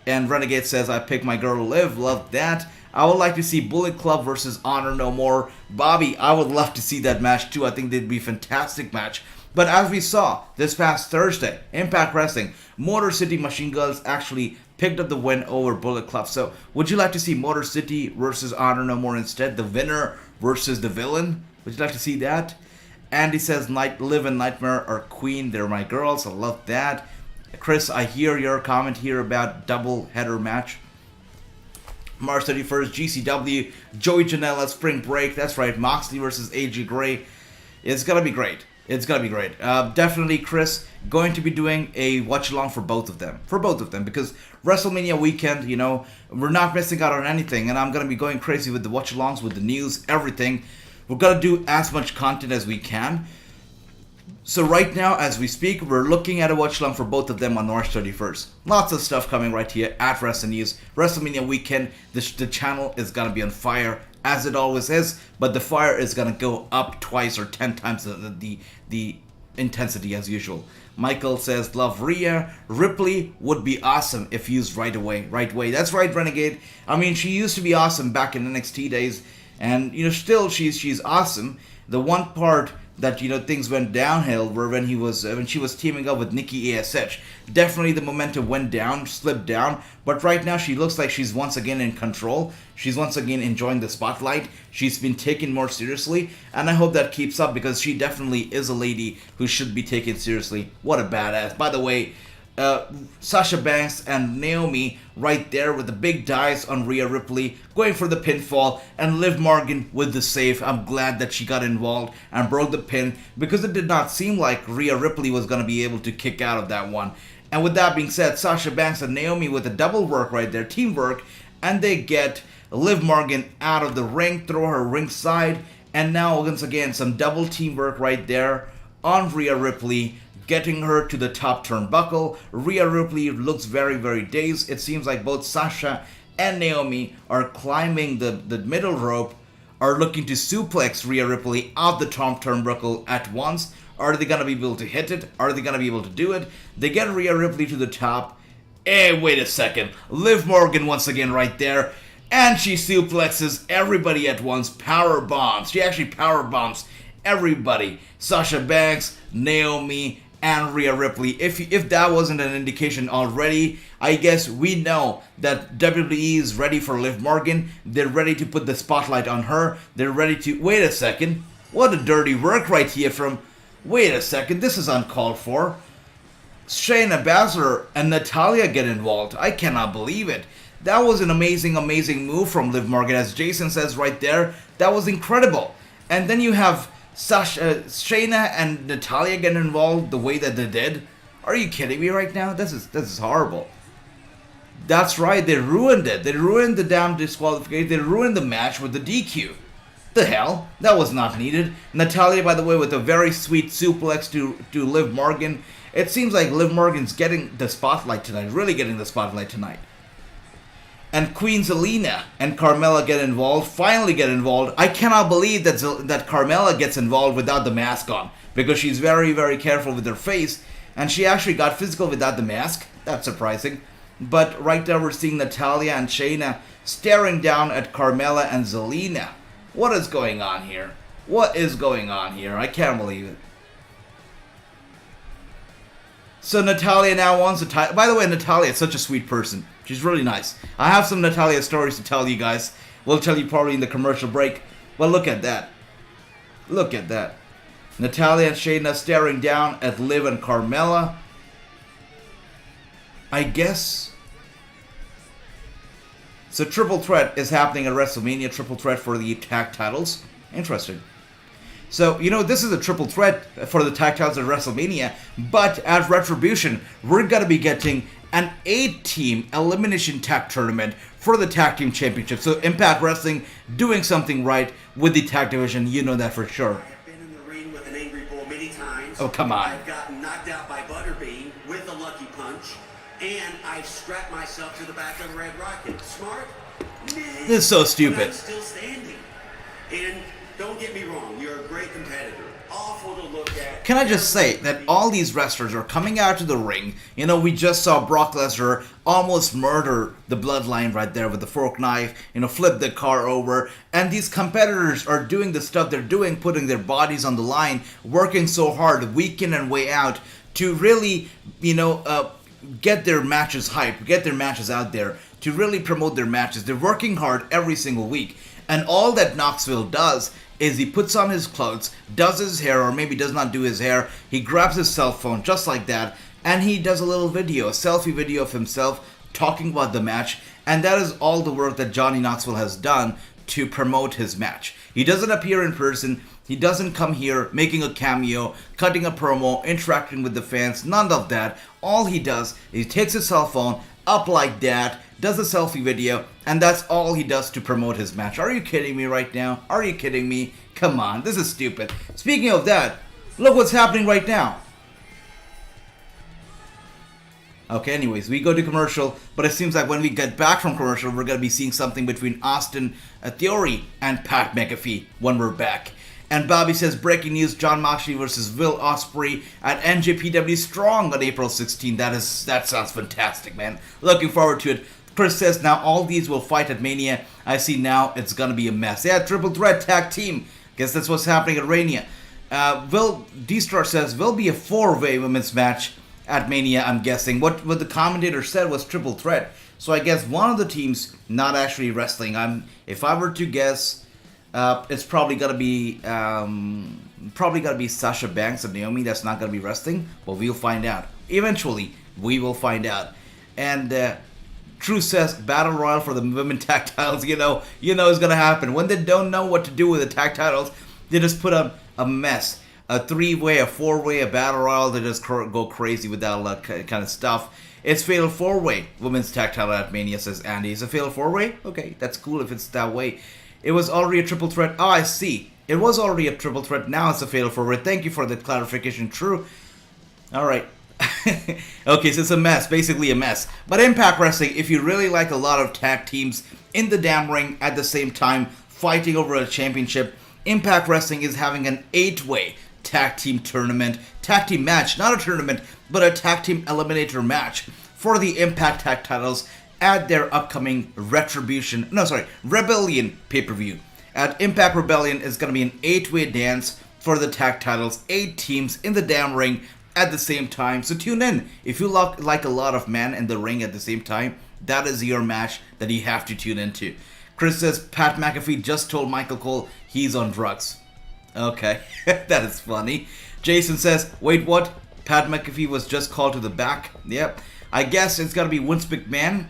And Renegade says, I picked my girl Liv. Love that. I would like to see Bullet Club versus Honor No More. Bobby, I would love to see that match too. I think they'd be a fantastic match. But as we saw this past Thursday, Impact Wrestling, Motor City Machine Guns actually picked up the win over Bullet Club. So would you like to see Motor City versus Honor No More instead? The winner versus the villain? Would you like to see that? Andy says, Liv and Nightmare are queen. They're my girls. I love that. Chris, I hear your comment here about double header match. March 31st, GCW, Joey Janela, Spring Break. That's right, Moxley versus AJ Gray. It's going to be great. It's going to be great. Definitely, Chris, going to be doing a watch-along for both of them. Because WrestleMania weekend, we're not missing out on anything. And I'm going to be going crazy with the watch-alongs, with the news, everything. We're going to do as much content as we can. So right now, as we speak, we're looking at a watch-along for both of them on March 31st. Lots of stuff coming right here at Wrasslinews. WrestleMania weekend, the channel is going to be on fire, as it always is. But the fire is going to go up twice or 10 times the intensity as usual. Michael says, love Rhea. Ripley would be awesome if used right away. That's right, Renegade. I mean, she used to be awesome back in NXT days. And, still she's awesome. The one part that things went downhill were when she was teaming up with Nikki ASH. Definitely the momentum went down, slipped down, but right now she looks like she's once again in control. She's once again enjoying the spotlight. She's been taken more seriously, and I hope that keeps up because she definitely is a lady who should be taken seriously. What a badass. By the way, Sasha Banks and Naomi right there with the big dives on Rhea Ripley going for the pinfall, and Liv Morgan with the save. I'm glad that she got involved and broke the pin because it did not seem like Rhea Ripley was going to be able to kick out of that one. And with that being said, Sasha Banks and Naomi with a double work right there, teamwork, and they get Liv Morgan out of the ring, throw her ringside, and now once again some double teamwork right there on Rhea Ripley, getting her to the top turnbuckle. Rhea Ripley looks very, very dazed. It seems like both Sasha and Naomi are climbing the middle rope, are looking to suplex Rhea Ripley out the top turnbuckle at once. Are they going to be able to hit it? Are they going to be able to do it? They get Rhea Ripley to the top. Hey, wait a second. Liv Morgan once again right there. And she suplexes everybody at once. Power bombs. She actually power bombs everybody. Sasha Banks, Naomi, and Rhea Ripley. If that wasn't an indication already, I guess we know that WWE is ready for Liv Morgan. They're ready to put the spotlight on her. They're ready to... Wait a second. What a dirty work right here from... Wait a second. This is uncalled for. Shayna Baszler and Natalya get involved. I cannot believe it. That was an amazing, amazing move from Liv Morgan. As Jason says right there, that was incredible. And then you have Shayna and Natalya get involved the way that they did. Are you kidding me right now? This is horrible. That's right, they ruined it. They ruined the damn disqualification. They ruined the match with the DQ. The hell? That was not needed. Natalya, by the way, with a very sweet suplex to Liv Morgan. It seems like Liv Morgan's getting the spotlight tonight. Really getting the spotlight tonight. And Queen Zelina and Carmella get involved, finally get involved. I cannot believe that Carmella gets involved without the mask on, because she's very, very careful with her face, and she actually got physical without the mask. That's surprising. But right now we're seeing Natalya and Shayna staring down at Carmella and Zelina. What is going on here? What is going on here? I can't believe it. So Natalya now wants a title. By the way, Natalya is such a sweet person. She's really nice. I have some Natalya stories to tell you guys. We'll tell you probably in the commercial break. But look at that. Look at that. Natalya and Shayna staring down at Liv and Carmella. I guess. So triple threat is happening at WrestleMania. Triple threat for the tag titles. Interesting. So, this is a triple threat for the tag titles at WrestleMania. But at Retribution, we're going to be getting an 8-team elimination tag tournament for the tag team championship. So Impact Wrestling doing something right with the tag division. You know that for sure. I've been in the ring with an Angry Bull many times. Oh, come on. I've gotten knocked out by Butterbean with a lucky punch. And I've strapped myself to the back of a Red Rocket. Smart? Nah. This is so But stupid. I'm still standing. And don't get me wrong, you're a great competitor. Awful to look at. Can I just say that all these wrestlers are coming out to the ring? You know, we just saw Brock Lesnar almost murder the Bloodline right there with the fork knife, you know, flip the car over. And these competitors are doing the stuff they're doing, putting their bodies on the line, working so hard week in and way out to really, you know, get their matches hyped, get their matches out there, to really promote their matches. They're working hard every single week. And all that Knoxville does is he puts on his clothes, does his hair, or maybe does not do his hair, he grabs his cell phone just like that, and he does a little video, a selfie video of himself talking about the match, and that is all the work that Johnny Knoxville has done to promote his match. He doesn't appear in person, he doesn't come here making a cameo, cutting a promo, interacting with the fans, none of that. All he does is he takes his cell phone up like that, does a selfie video, and that's all he does to promote his match. Are you kidding me right now? Are you kidding me? Come on, this is stupid. Speaking of that, look what's happening right now. Okay, anyways, we go to commercial, but it seems like when we get back from commercial, we're going to be seeing something between Austin Theory and Pat McAfee when we're back. And Bobby says, breaking news, Jon Moxley versus Will Ospreay at NJPW Strong on April 16. That sounds fantastic, man. Looking forward to it. Chris says, now all these will fight at Mania. I see now it's going to be a mess. Yeah, triple threat tag team. Guess that's what's happening at Mania. Will D-Star says, will be a 4-way women's match at Mania, I'm guessing. What the commentator said was triple threat. So I guess one of the teams not actually wrestling. If I were to guess, it's probably gonna be Sasha Banks and Naomi. That's not gonna be wrestling, but we'll find out. Eventually, we will find out. And True says battle royal for the women tag titles. You know it's gonna happen. When they don't know what to do with the tag titles, they just put a mess. A 3-way, a 4-way, a battle royal. They just go crazy with that kind of stuff. It's fatal 4-way women's tag title at Mania, says Andy. Is it fatal 4-way? Okay, that's cool if it's that way. It was already a triple threat. Oh, I see. It was already a triple threat. Now it's a fatal 4-way. Thank you for the clarification. True. All right. Okay, so it's a mess. Basically a mess. But Impact Wrestling, if you really like a lot of tag teams in the damn ring at the same time fighting over a championship, Impact Wrestling is having an 8-way tag team tournament. Tag team match. Not a tournament, but a tag team eliminator match for the Impact tag titles at their upcoming Rebellion pay-per-view. At Impact Rebellion is going to be an 8-way dance for the tag titles, 8 teams in the damn ring at the same time. So tune in. If you like a lot of men in the ring at the same time, that is your match that you have to tune into. Chris says Pat McAfee just told Michael Cole he's on drugs. Okay, that is funny. Jason says, wait, what? Pat McAfee was just called to the back? Yep. I guess it's got to be Vince McMahon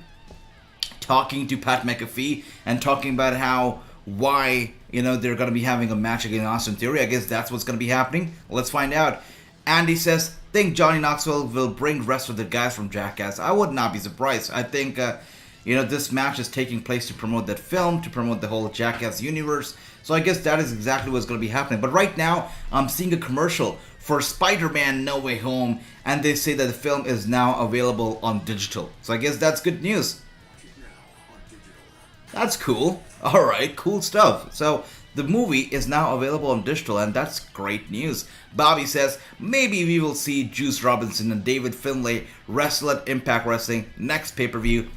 talking to Pat McAfee and talking about why they're going to be having a match against Austin Theory. I guess that's what's going to be happening. Let's find out. Andy says, think Johnny Knoxville will bring rest of the guys from Jackass. I would not be surprised. I think, this match is taking place to promote that film, to promote the whole Jackass universe. So I guess that is exactly what's going to be happening. But right now, I'm seeing a commercial for Spider-Man No Way Home, and they say that the film is now available on digital. So I guess that's good news. That's cool. Alright, cool stuff. So the movie is now available on digital, and that's great news. Bobby says, maybe we will see Juice Robinson and David Finlay wrestle at Impact Wrestling next pay-per-view.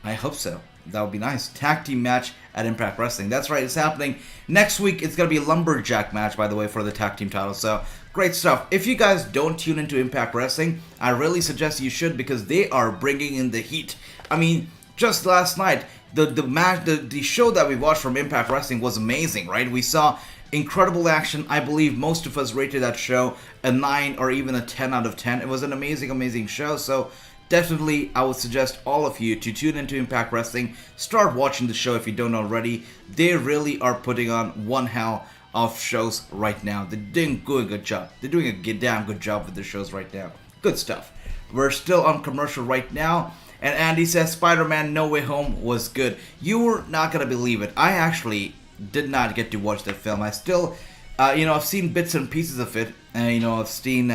I hope so. That would be nice. Tag team match at Impact Wrestling. That's right, it's happening. Next week, it's going to be a lumberjack match, by the way, for the tag team title. So, great stuff. If you guys don't tune into Impact Wrestling, I really suggest you should, because they are bringing in the heat. I mean, just last night, the show that we watched from Impact Wrestling was amazing, right? We saw incredible action. I believe most of us rated that show a 9 or even a 10 out of 10. It was an amazing, amazing show. So, definitely, I would suggest all of you to tune into Impact Wrestling. Start watching the show if you don't already. They really are putting on one hell of shows right now. They're doing a good job. They're doing a damn good job with the shows right now. Good stuff. We're still on commercial right now. And Andy says Spider-Man No Way Home was good. You were not going to believe it. I actually did not get to watch that film. I still, I've seen bits and pieces of it. And, I've seen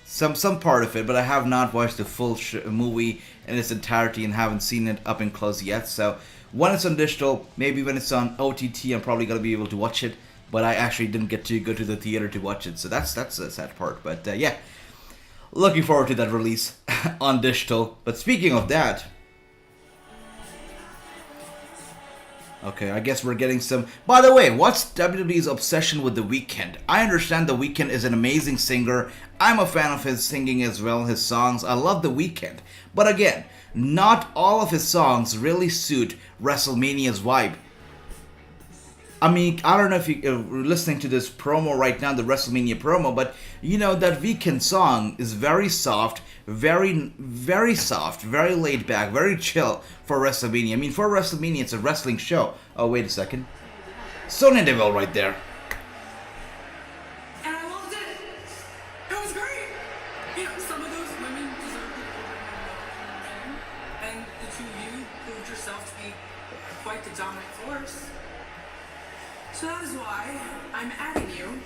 some part of it, but I have not watched the full movie in its entirety and haven't seen it up and close yet. So when it's on digital, maybe when it's on OTT, I'm probably gonna be able to watch it. But I actually didn't get to go to the theater to watch it, so that's a sad part. But yeah, looking forward to that release on digital. But speaking of that, okay, I guess we're getting some... By the way, what's WWE's obsession with The Weeknd? I understand The Weeknd is an amazing singer. I'm a fan of his singing as well, his songs. I love The Weeknd. But again, not all of his songs really suit WrestleMania's vibe. I mean, I don't know if you're listening to this promo right now, the WrestleMania promo, but you know, that Weeknd song is very soft, very soft, very laid back, very chill for WrestleMania. I mean, for WrestleMania, it's a wrestling show. Oh, wait a second. Sonya Deville right there. And I loved it. It was great. You know, some of those women deserve to be. And the two of you proved yourself to be quite the dominant force. So that is why I'm adding you.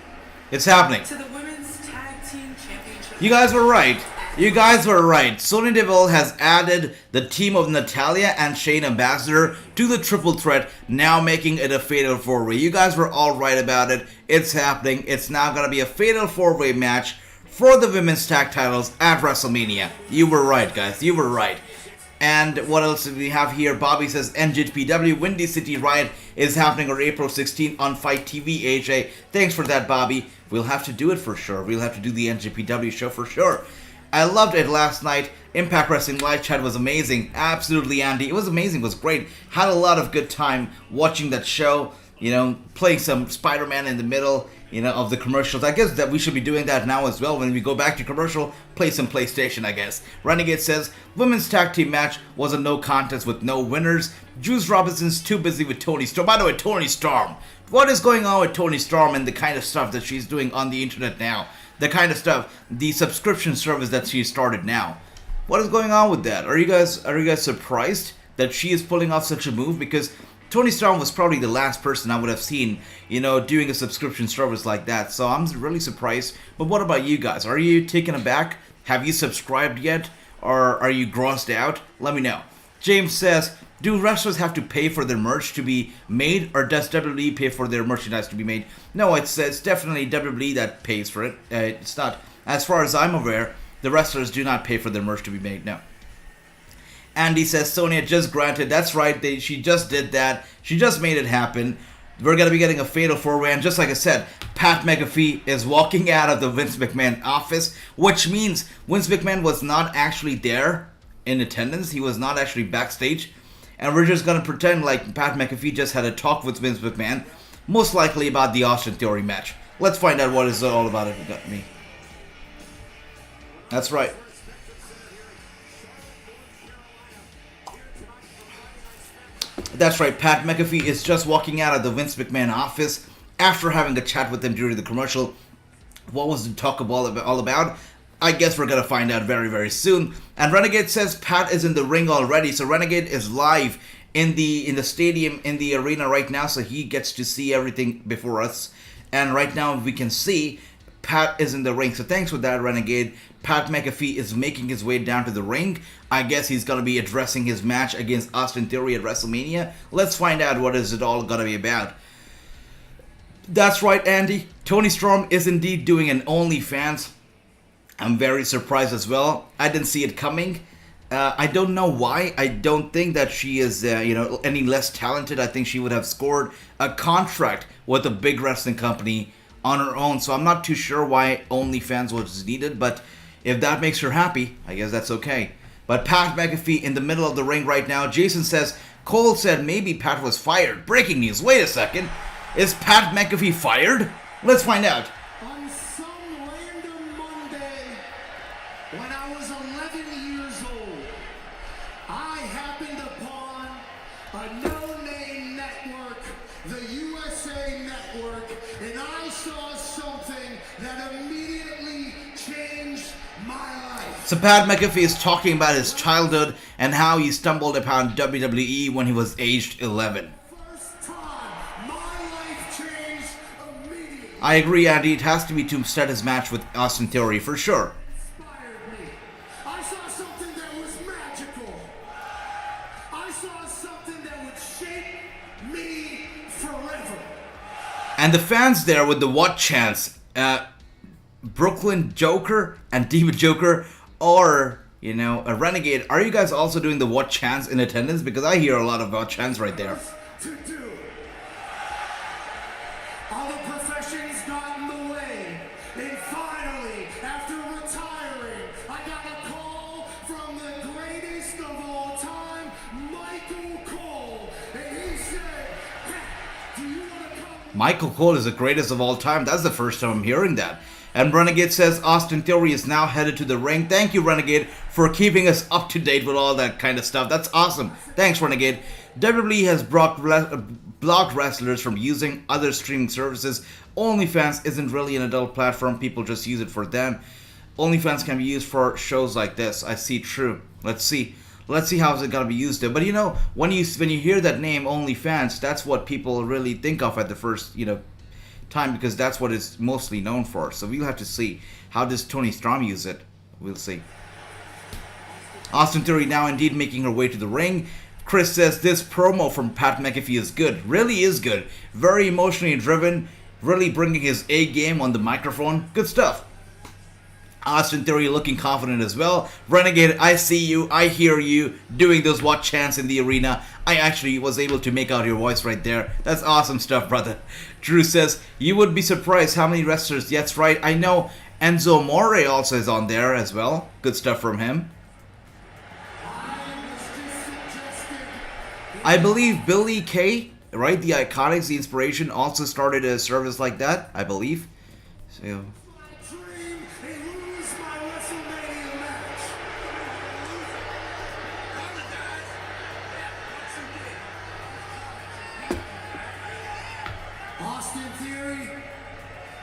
It's happening. To the Women's Tag Team Championship. You guys were right. You guys were right. Sonya Deville has added the team of Natalya and Shayna Baszler to the triple threat, now making it a fatal four-way. You guys were all right about it. It's happening. It's now going to be a fatal four-way match for the women's tag titles at WrestleMania. You were right, guys. You were right. And what else do we have here? Bobby says NJPW Windy City Riot is happening on April 16th on Fight TV, AJ. Thanks for that, Bobby. We'll have to do it for sure. We'll have to do the NJPW show for sure. I loved it last night. Impact Wrestling live chat was amazing. Absolutely, Andy. It was amazing. It was great. Had a lot of good time watching that show. You know, playing some Spider-Man in the middle, you know, of the commercials. I guess that we should be doing that now as well. When we go back to commercial, play some PlayStation, I guess. Renegade says, women's tag team match was a no contest with no winners. Juice Robinson's too busy with Tony Storm. By the way, Tony Storm. What is going on with Tony Storm and the kind of stuff that she's doing on the internet now? The kind of stuff, the subscription service that she started now. What is going on with that? Are you guys surprised that she is pulling off such a move? Because Tony Storm was probably the last person I would have seen, you know, doing a subscription service like that. So I'm really surprised. But what about you guys? Are you taken aback? Have you subscribed yet? Or are you grossed out? Let me know. James says, do wrestlers have to pay for their merch to be made? Or does WWE pay for their merchandise to be made? No, it's definitely WWE that pays for it. It's not, as far as I'm aware, the wrestlers do not pay for their merch to be made, no. Andy says, Sonya just granted. That's right, she just did that. She just made it happen. We're going to be getting a fatal four-way. And just like I said, Pat McAfee is walking out of the Vince McMahon office, which means Vince McMahon was not actually there in attendance. He was not actually backstage. And we're just going to pretend like Pat McAfee just had a talk with Vince McMahon, most likely about the Austin Theory match. Let's find out what it's all about if you got me. That's right. That's right, Pat McAfee is just walking out of the Vince McMahon office after having a chat with him during the commercial. What was the talk all about? I guess we're going to find out very, very soon. And Renegade says Pat is in the ring already. So Renegade is live in the stadium, in the arena right now. So he gets to see everything before us. And right now we can see Pat is in the ring. So thanks for that, Renegade. Pat McAfee is making his way down to the ring. I guess he's going to be addressing his match against Austin Theory at WrestleMania. Let's find out what is it all going to be about. That's right, Andy. Tony Storm is indeed doing an OnlyFans. I'm very surprised as well. I didn't see it coming. I don't know why. I don't think that she is, any less talented. I think she would have scored a contract with a big wrestling company on her own. So I'm not too sure why OnlyFans was needed. But if that makes her happy, I guess that's okay. But Pat McAfee in the middle of the ring right now. Jason says, Cole said maybe Pat was fired. Breaking news. Wait a second. Is Pat McAfee fired? Let's find out. On some random Monday, when I was 11 years old, I happened upon a no-name network, the USA Network, and I saw something that immediately changed my life. So Pat McAfee is talking about his childhood and how he stumbled upon WWE when he was aged 11. I agree, Andy. It has to be to start his match with Austin Theory, for sure. I saw something that was magical. saw something that would shape me forever. And the fans there with the what chants, Brooklyn Joker and Diva Joker, or, you know, a Renegade, are you guys also doing the what chants in attendance? Because I hear a lot of what chants right there. To do. Other professions got in the way. And finally, after retiring, I got a call from the greatest of all time, Michael Cole. And he said, "Pat, do you want to come?" Michael Cole is the greatest of all time. That's the first time I'm hearing that. And Renegade says Austin Theory is now headed to the ring. Thank you, Renegade, for keeping us up to date with all that kind of stuff. That's awesome. Thanks, Renegade. WWE has blocked wrestlers from using other streaming services. OnlyFans isn't really an adult platform. People just use it for them. OnlyFans can be used for shows like this. I see. True. Let's see how it's gonna be used there. But you know, when you hear that name, OnlyFans, that's what people really think of at the first, you know, time, because that's what it's mostly known for. So we'll have to see how does Tony Storm use it. We'll see. Austin Theory now indeed making her way to the ring. Chris says this promo from Pat McAfee is good. Really is good. Very emotionally driven. Really bringing his A game on the microphone. Good stuff. Austin Theory looking confident as well. Renegade, I see you, I hear you, doing those what chants in the arena. I actually was able to make out your voice right there. That's awesome stuff, brother. Drew says, you would be surprised how many wrestlers. That's right, I know Enzo Amore also is on there as well. Good stuff from him. I believe Billy Kay, right, the Iconics, the Inspiration, also started a service like that, I believe. So... Austin Theory,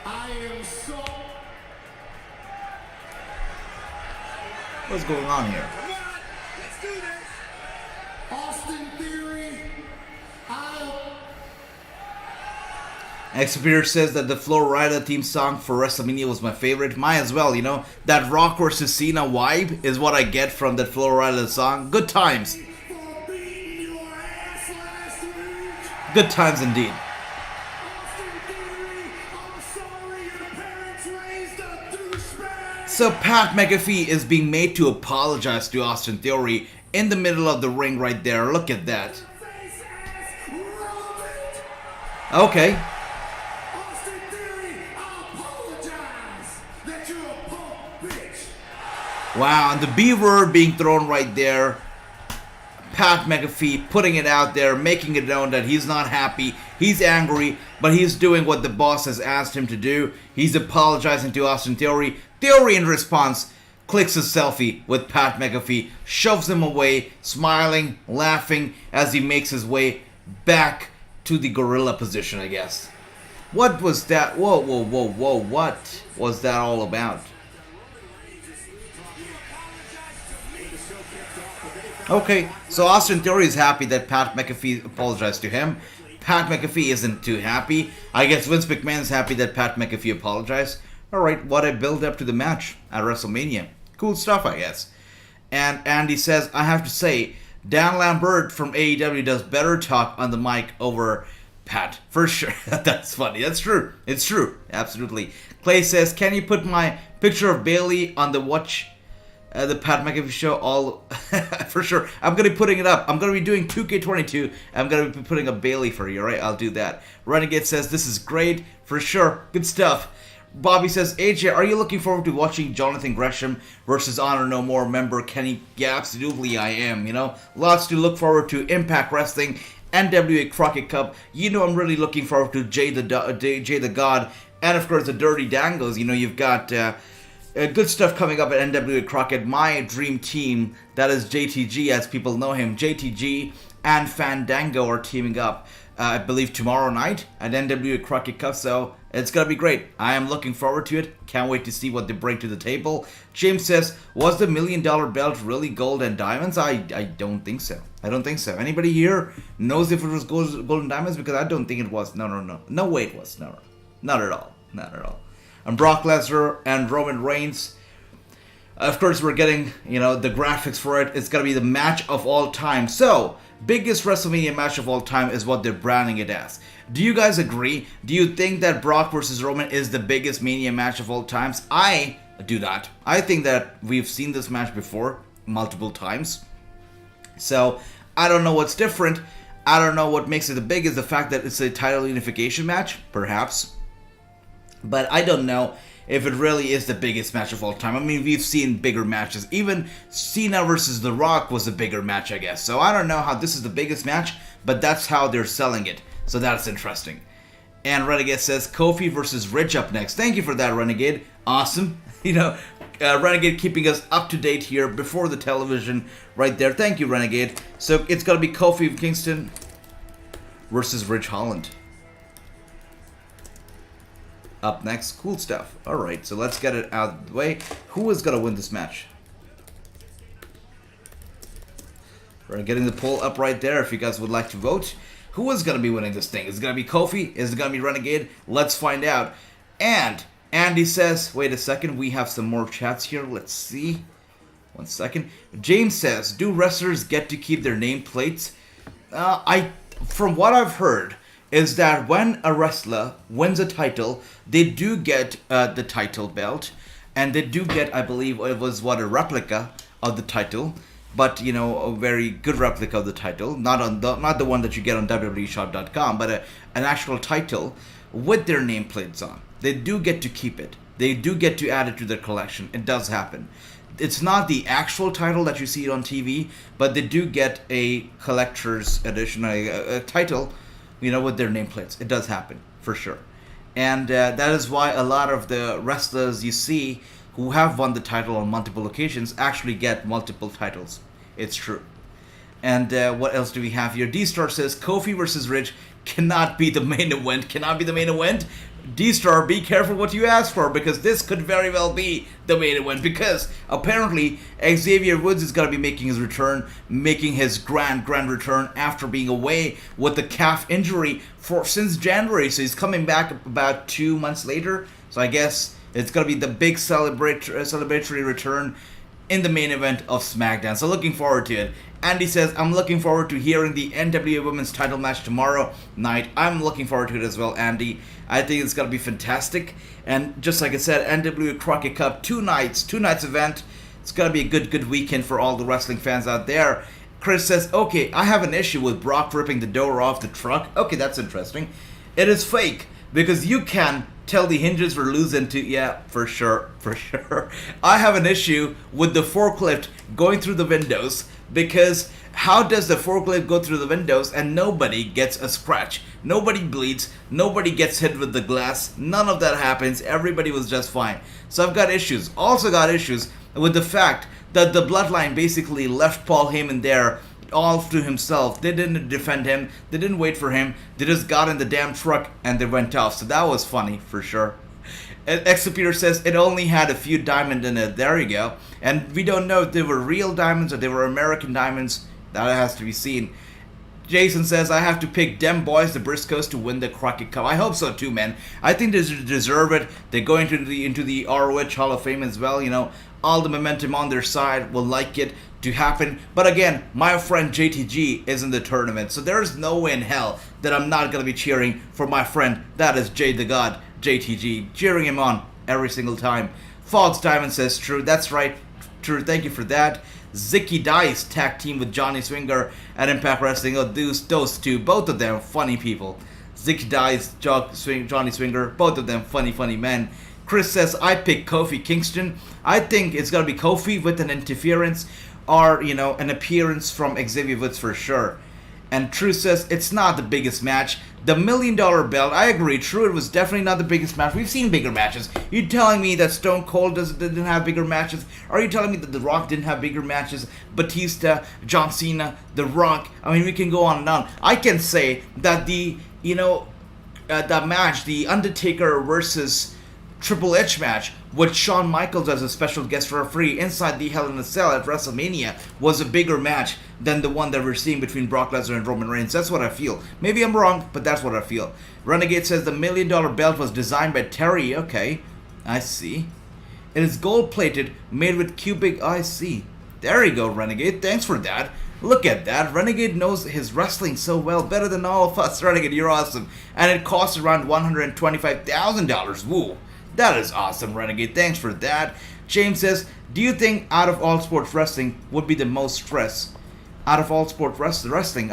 I am so... What's going on here? Let's do this. Austin Theory, Xavier says that the Flo Rida theme song for WrestleMania was my favorite. Mine as well, you know. That Rock vs. Cena vibe is what I get from that Flo Rida song. Good times. for beating your ass last week. Good times indeed. Austin Theory, I'm sorry your parents raised a douchebag. So Pat McAfee is being made to apologize to Austin Theory in the middle of the ring right there. Look at that. Face ass relevant. Okay. Austin Theory, I apologize that you're a punk bitch. Wow, and the B word being thrown right there. Pat McAfee putting it out there, making it known that he's not happy, he's angry, but he's doing what the boss has asked him to do. He's apologizing to Austin Theory. Theory in response clicks a selfie with Pat McAfee, shoves him away, smiling, laughing as he makes his way back to the gorilla position, I guess. What was that? Whoa, whoa, whoa, whoa, what was that all about? Okay, so Austin Theory is happy that Pat McAfee apologized to him. Pat McAfee isn't too happy. I guess Vince McMahon is happy that Pat McAfee apologized. Alright, what a build up to the match at WrestleMania. Cool stuff, I guess. And Andy says, I have to say, Dan Lambert from AEW does better talk on the mic over Pat. For sure. That's funny. That's true. It's true. Absolutely. Clay says, can you put my picture of Bailey on the the Pat McAfee show? All for sure. I'm going to be putting it up. I'm going to be doing 2K22. I'm going to be putting up Bailey for you, right? I'll do that. Renegade says, this is great. For sure. Good stuff. Bobby says, AJ, are you looking forward to watching Jonathan Gresham versus Honor No More member Kenny? Yeah, absolutely I am, you know. Lots to look forward to. Impact Wrestling, NWA Crockett Cup. You know I'm really looking forward to Jay the God, and of course the Dirty Dangos. You know, you've got good stuff coming up at NWA Crockett. My dream team, that is JTG as people know him. JTG and Fandango are teaming up, I believe, tomorrow night at NWA Crockett Cup, so it's gonna be great. I am looking forward to it. Can't wait to see what they bring to the table. James says, was the $1 million belt really gold and diamonds? I don't think so. I don't think so. Anybody here knows if it was gold and diamonds? Because I don't think it was. No. No way it was. No. Not at all. Not at all. And Brock Lesnar and Roman Reigns. Of course, we're getting, you know, the graphics for it. It's gonna be the match of all time. So, biggest WrestleMania match of all time is what they're branding it as. Do you guys agree? Do you think that Brock versus Roman is the biggest Mania match of all times? I do not. I think that we've seen this match before multiple times. So I don't know what's different. I don't know what makes it the biggest. The fact that it's a title unification match, perhaps. But I don't know if it really is the biggest match of all time. I mean, we've seen bigger matches. Even Cena versus The Rock was a bigger match, I guess. So I don't know how this is the biggest match, but that's how they're selling it. So that's interesting. And Renegade says, Kofi versus Rich up next. Thank you for that, Renegade. Awesome. Renegade keeping us up to date here before the television right there. Thank you, Renegade. So it's going to be Kofi Kingston versus Ridge Holland. Up next, cool stuff. Alright, so let's get it out of the way. Who is going to win this match? We're getting the poll up right there if you guys would like to vote. Who is going to be winning this thing? Is it going to be Kofi? Is it going to be Renegade? Let's find out. And Andy says, wait a second, we have some more chats here. Let's see. 1 second. James says, do wrestlers get to keep their nameplates? From what I've heard, is that when a wrestler wins a title, they do get the title belt, and they do get, I believe it was a replica of the title, but a very good replica of the title, not the one that you get on WWEshop.com, but an actual title with their nameplates on. They do get to keep it. They do get to add it to their collection. It does happen. It's not the actual title that you see on TV, but they do get a collector's edition, a title, with their nameplates. It does happen, for sure. And that is why a lot of the wrestlers you see who have won the title on multiple occasions actually get multiple titles. It's true. And what else do we have here? D-Star says, Kofi versus Ridge cannot be the main event. Cannot be the main event? D-Star, be careful what you ask for, because this could very well be the main event, because apparently Xavier Woods is going to be making his return, making his grand return after being away with the calf injury since January. So he's coming back about 2 months later. So I guess it's going to be the big celebratory return in the main event of SmackDown. So looking forward to it. Andy says, I'm looking forward to hearing the NWA Women's title match tomorrow night. I'm looking forward to it as well, Andy. I think it's going to be fantastic. And just like I said, NWA Crockett Cup, two nights event. It's going to be a good weekend for all the wrestling fans out there. Chris says, okay, I have an issue with Brock ripping the door off the truck. Okay, that's interesting. It is fake, because you can tell the hinges were loose yeah, for sure. I have an issue with the forklift going through the windows, because how does the forklift go through the windows and nobody gets a scratch? Nobody bleeds, nobody gets hit with the glass, none of that happens, everybody was just fine. So I've got issues. Also got issues with the fact that the Bloodline basically left Paul Heyman there all to himself. They didn't defend him, they didn't wait for him, they just got in the damn truck and they went off. So that was funny, for sure. Executor says it only had a few diamonds in it. There you go. And we don't know if they were real diamonds or they were American diamonds. That has to be seen. Jason says, I have to pick them boys, the Briscoes, to win the Crockett Cup. I hope so too, man. I think they deserve it. They go into the ROH Hall of Fame as well. All the momentum on their side will like it to happen. But again, my friend JTG is in the tournament, so there's no way in hell that I'm not going to be cheering for my friend. That is Jay the God, JTG. Cheering him on every single time. Fox Diamond says, true. That's right. True. Thank you for that. Zicky Dice tag team with Johnny Swinger at Impact Wrestling. Oh, those two, both of them funny people. Zicky Dice, Johnny Swinger, both of them funny men. Chris says, I pick Kofi Kingston. I think it's going to be Kofi with an interference or, an appearance from Xavier Woods for sure. And True says, it's not the biggest match. The $1 million belt, I agree, True, it was definitely not the biggest match. We've seen bigger matches. You telling me that Stone Cold didn't have bigger matches? Are you telling me that The Rock didn't have bigger matches? Batista, John Cena, The Rock, I mean, we can go on and on. I can say that the match, the Undertaker versus Triple H match with Shawn Michaels as a special guest referee inside the Hell in a Cell at WrestleMania was a bigger match than the one that we're seeing between Brock Lesnar and Roman Reigns. That's what I feel. Maybe I'm wrong, but that's what I feel. Renegade says the $1 million belt was designed by Terry. Okay, I see. It is gold plated, made with cubic. I see. There you go, Renegade. Thanks for that. Look at that. Renegade knows his wrestling so well, better than all of us. Renegade, you're awesome. And it costs around $125,000. Woo. That is awesome, Renegade. Thanks for that. James says, do you think out of all sports wrestling would be the most stress? Out of all sports wrestling?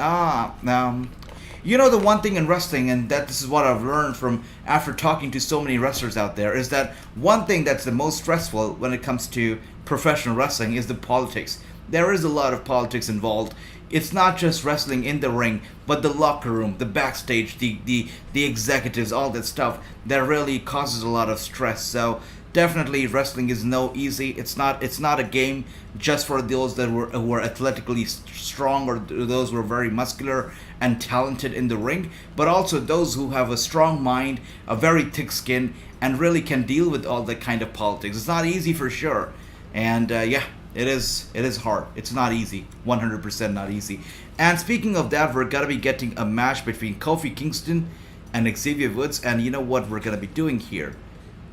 You know, the one thing in wrestling, and that this is what I've learned from after talking to so many wrestlers out there, is that one thing that's the most stressful when it comes to professional wrestling is the politics. There is a lot of politics involved. It's not just wrestling in the ring, but the locker room, the backstage, the executives, all that stuff that really causes a lot of stress. So definitely wrestling is no easy. It's not a game just for those that were athletically strong or those who are very muscular and talented in the ring, but also those who have a strong mind, a very thick skin, and really can deal with all that kind of politics. It's not easy for sure. And it is hard. It's not easy. 100% not easy. And speaking of that, we're gonna be getting a match between Kofi Kingston and Xavier Woods. And you know what we're gonna be doing here?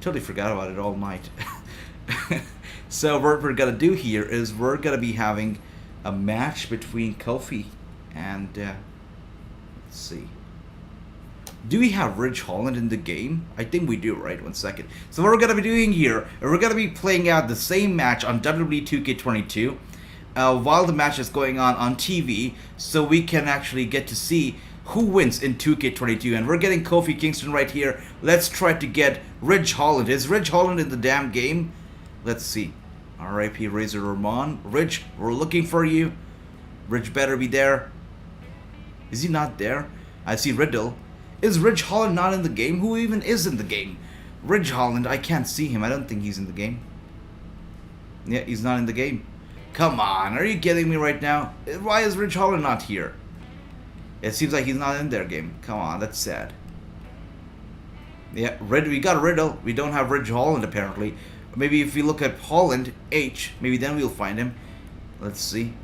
Totally forgot about it all night. So what we're gonna do here is we're gonna be having a match between Kofi and let's see. Do we have Ridge Holland in the game? I think we do, right? 1 second. So what we're going to be doing here, we're going to be playing out the same match on WWE 2K22 while the match is going on TV, so we can actually get to see who wins in 2K22. And we're getting Kofi Kingston right here. Let's try to get Ridge Holland. Is Ridge Holland in the damn game? Let's see. R.I.P. Razor Ramon. Ridge, we're looking for you. Ridge better be there. Is he not there? I see Riddle. Is Ridge Holland not in the game? Who even is in the game? Ridge Holland, I can't see him. I don't think he's in the game. Yeah, he's not in the game. Come on, are you kidding me right now? Why is Ridge Holland not here? It seems like he's not in their game. Come on, that's sad. Yeah, we got Riddle. We don't have Ridge Holland apparently. Maybe if we look at Holland, H, maybe then we'll find him. Let's see.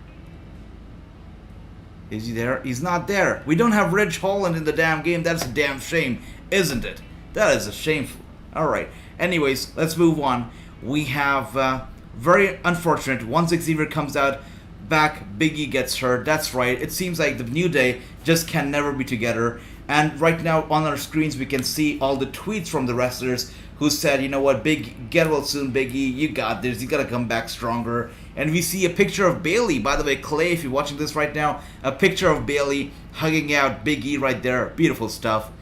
Is he there? He's not there. We don't have Ridge Holland in the damn game. That's a damn shame, isn't it? That is a shameful. Alright. Anyways, let's move on. We have very unfortunate. Once Xavier comes out, back, Big E gets hurt. That's right. It seems like the New Day just can never be together. And right now on our screens we can see all the tweets from the wrestlers who said, you know what, get well soon, Big E. You got this. You gotta come back stronger. And we see a picture of Bayley. By the way, Clay, if you're watching this right now, a picture of Bayley hugging out Big E right there. Beautiful stuff.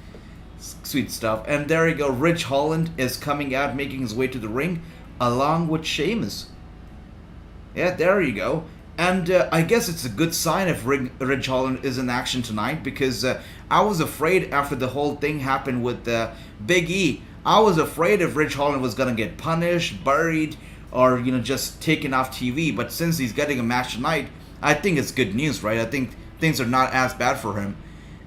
Sweet stuff. And there you go. Ridge Holland is coming out, making his way to the ring, along with Sheamus. Yeah, there you go. And I guess it's a good sign if Ridge Holland is in action tonight, because I was afraid after the whole thing happened with Big E. I was afraid if Ridge Holland was going to get punished, buried, or, you know, just taken off TV. But since he's getting a match tonight, I think it's good news, right? I think things are not as bad for him.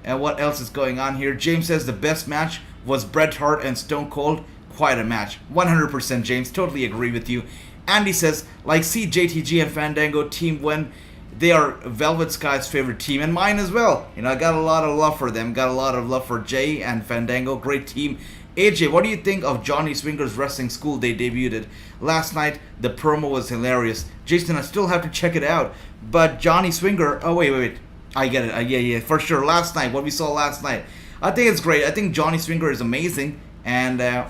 And what else is going on here? James says the best match was Bret Hart and Stone Cold. Quite a match. 100% James. Totally agree with you. Andy says, like, see JTG and Fandango team win. They are Velvet Sky's favorite team, and mine as well. You know, I got a lot of love for them. Got a lot of love for Jay and Fandango. Great team. AJ, what do you think of Johnny Swinger's wrestling school they debuted? Last night, the promo was hilarious. Jason, I still have to check it out. But Johnny Swinger... Oh, wait. I get it. Yeah, for sure. Last night, what we saw last night. I think it's great. I think Johnny Swinger is amazing. And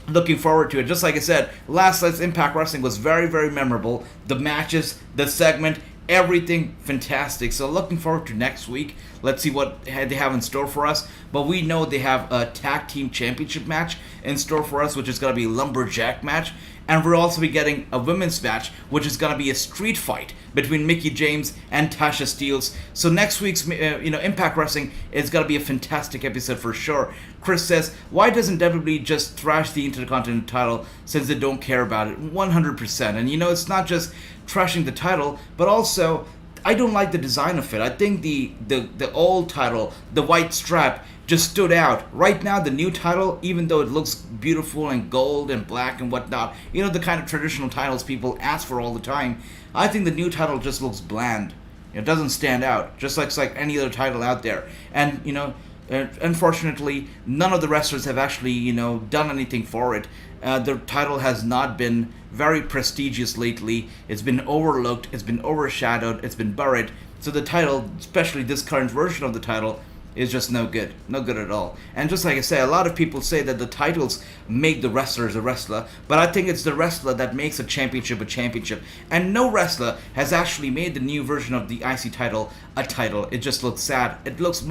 looking forward to it. Just like I said, last night's Impact Wrestling was very, very memorable. The matches, the segment, everything fantastic. So looking forward to next week. Let's see what they have in store for us. But we know they have a tag team championship match in store for us, which is going to be a lumberjack match. And we'll also be getting a women's match, which is going to be a street fight between Mickie James and Tasha Steelz. So next week's Impact Wrestling is going to be a fantastic episode for sure. Chris says, why doesn't WWE just thrash the Intercontinental title since they don't care about it? 100%. And it's not just trashing the title, but also I don't like the design of it. I think the old title, the white strap, just stood out. Right now, the new title, even though it looks beautiful and gold and black and whatnot, the kind of traditional titles people ask for all the time, I think the new title just looks bland. It doesn't stand out, just like any other title out there. And, Unfortunately, none of the wrestlers have actually, done anything for it. The title has not been very prestigious lately. It's been overlooked, it's been overshadowed, it's been buried. So the title, especially this current version of the title, is just no good. No good at all. And just like I say, a lot of people say that the titles make the wrestlers a wrestler, but I think it's the wrestler that makes a championship a championship. And no wrestler has actually made the new version of the IC title a title. It just looks sad. It looks more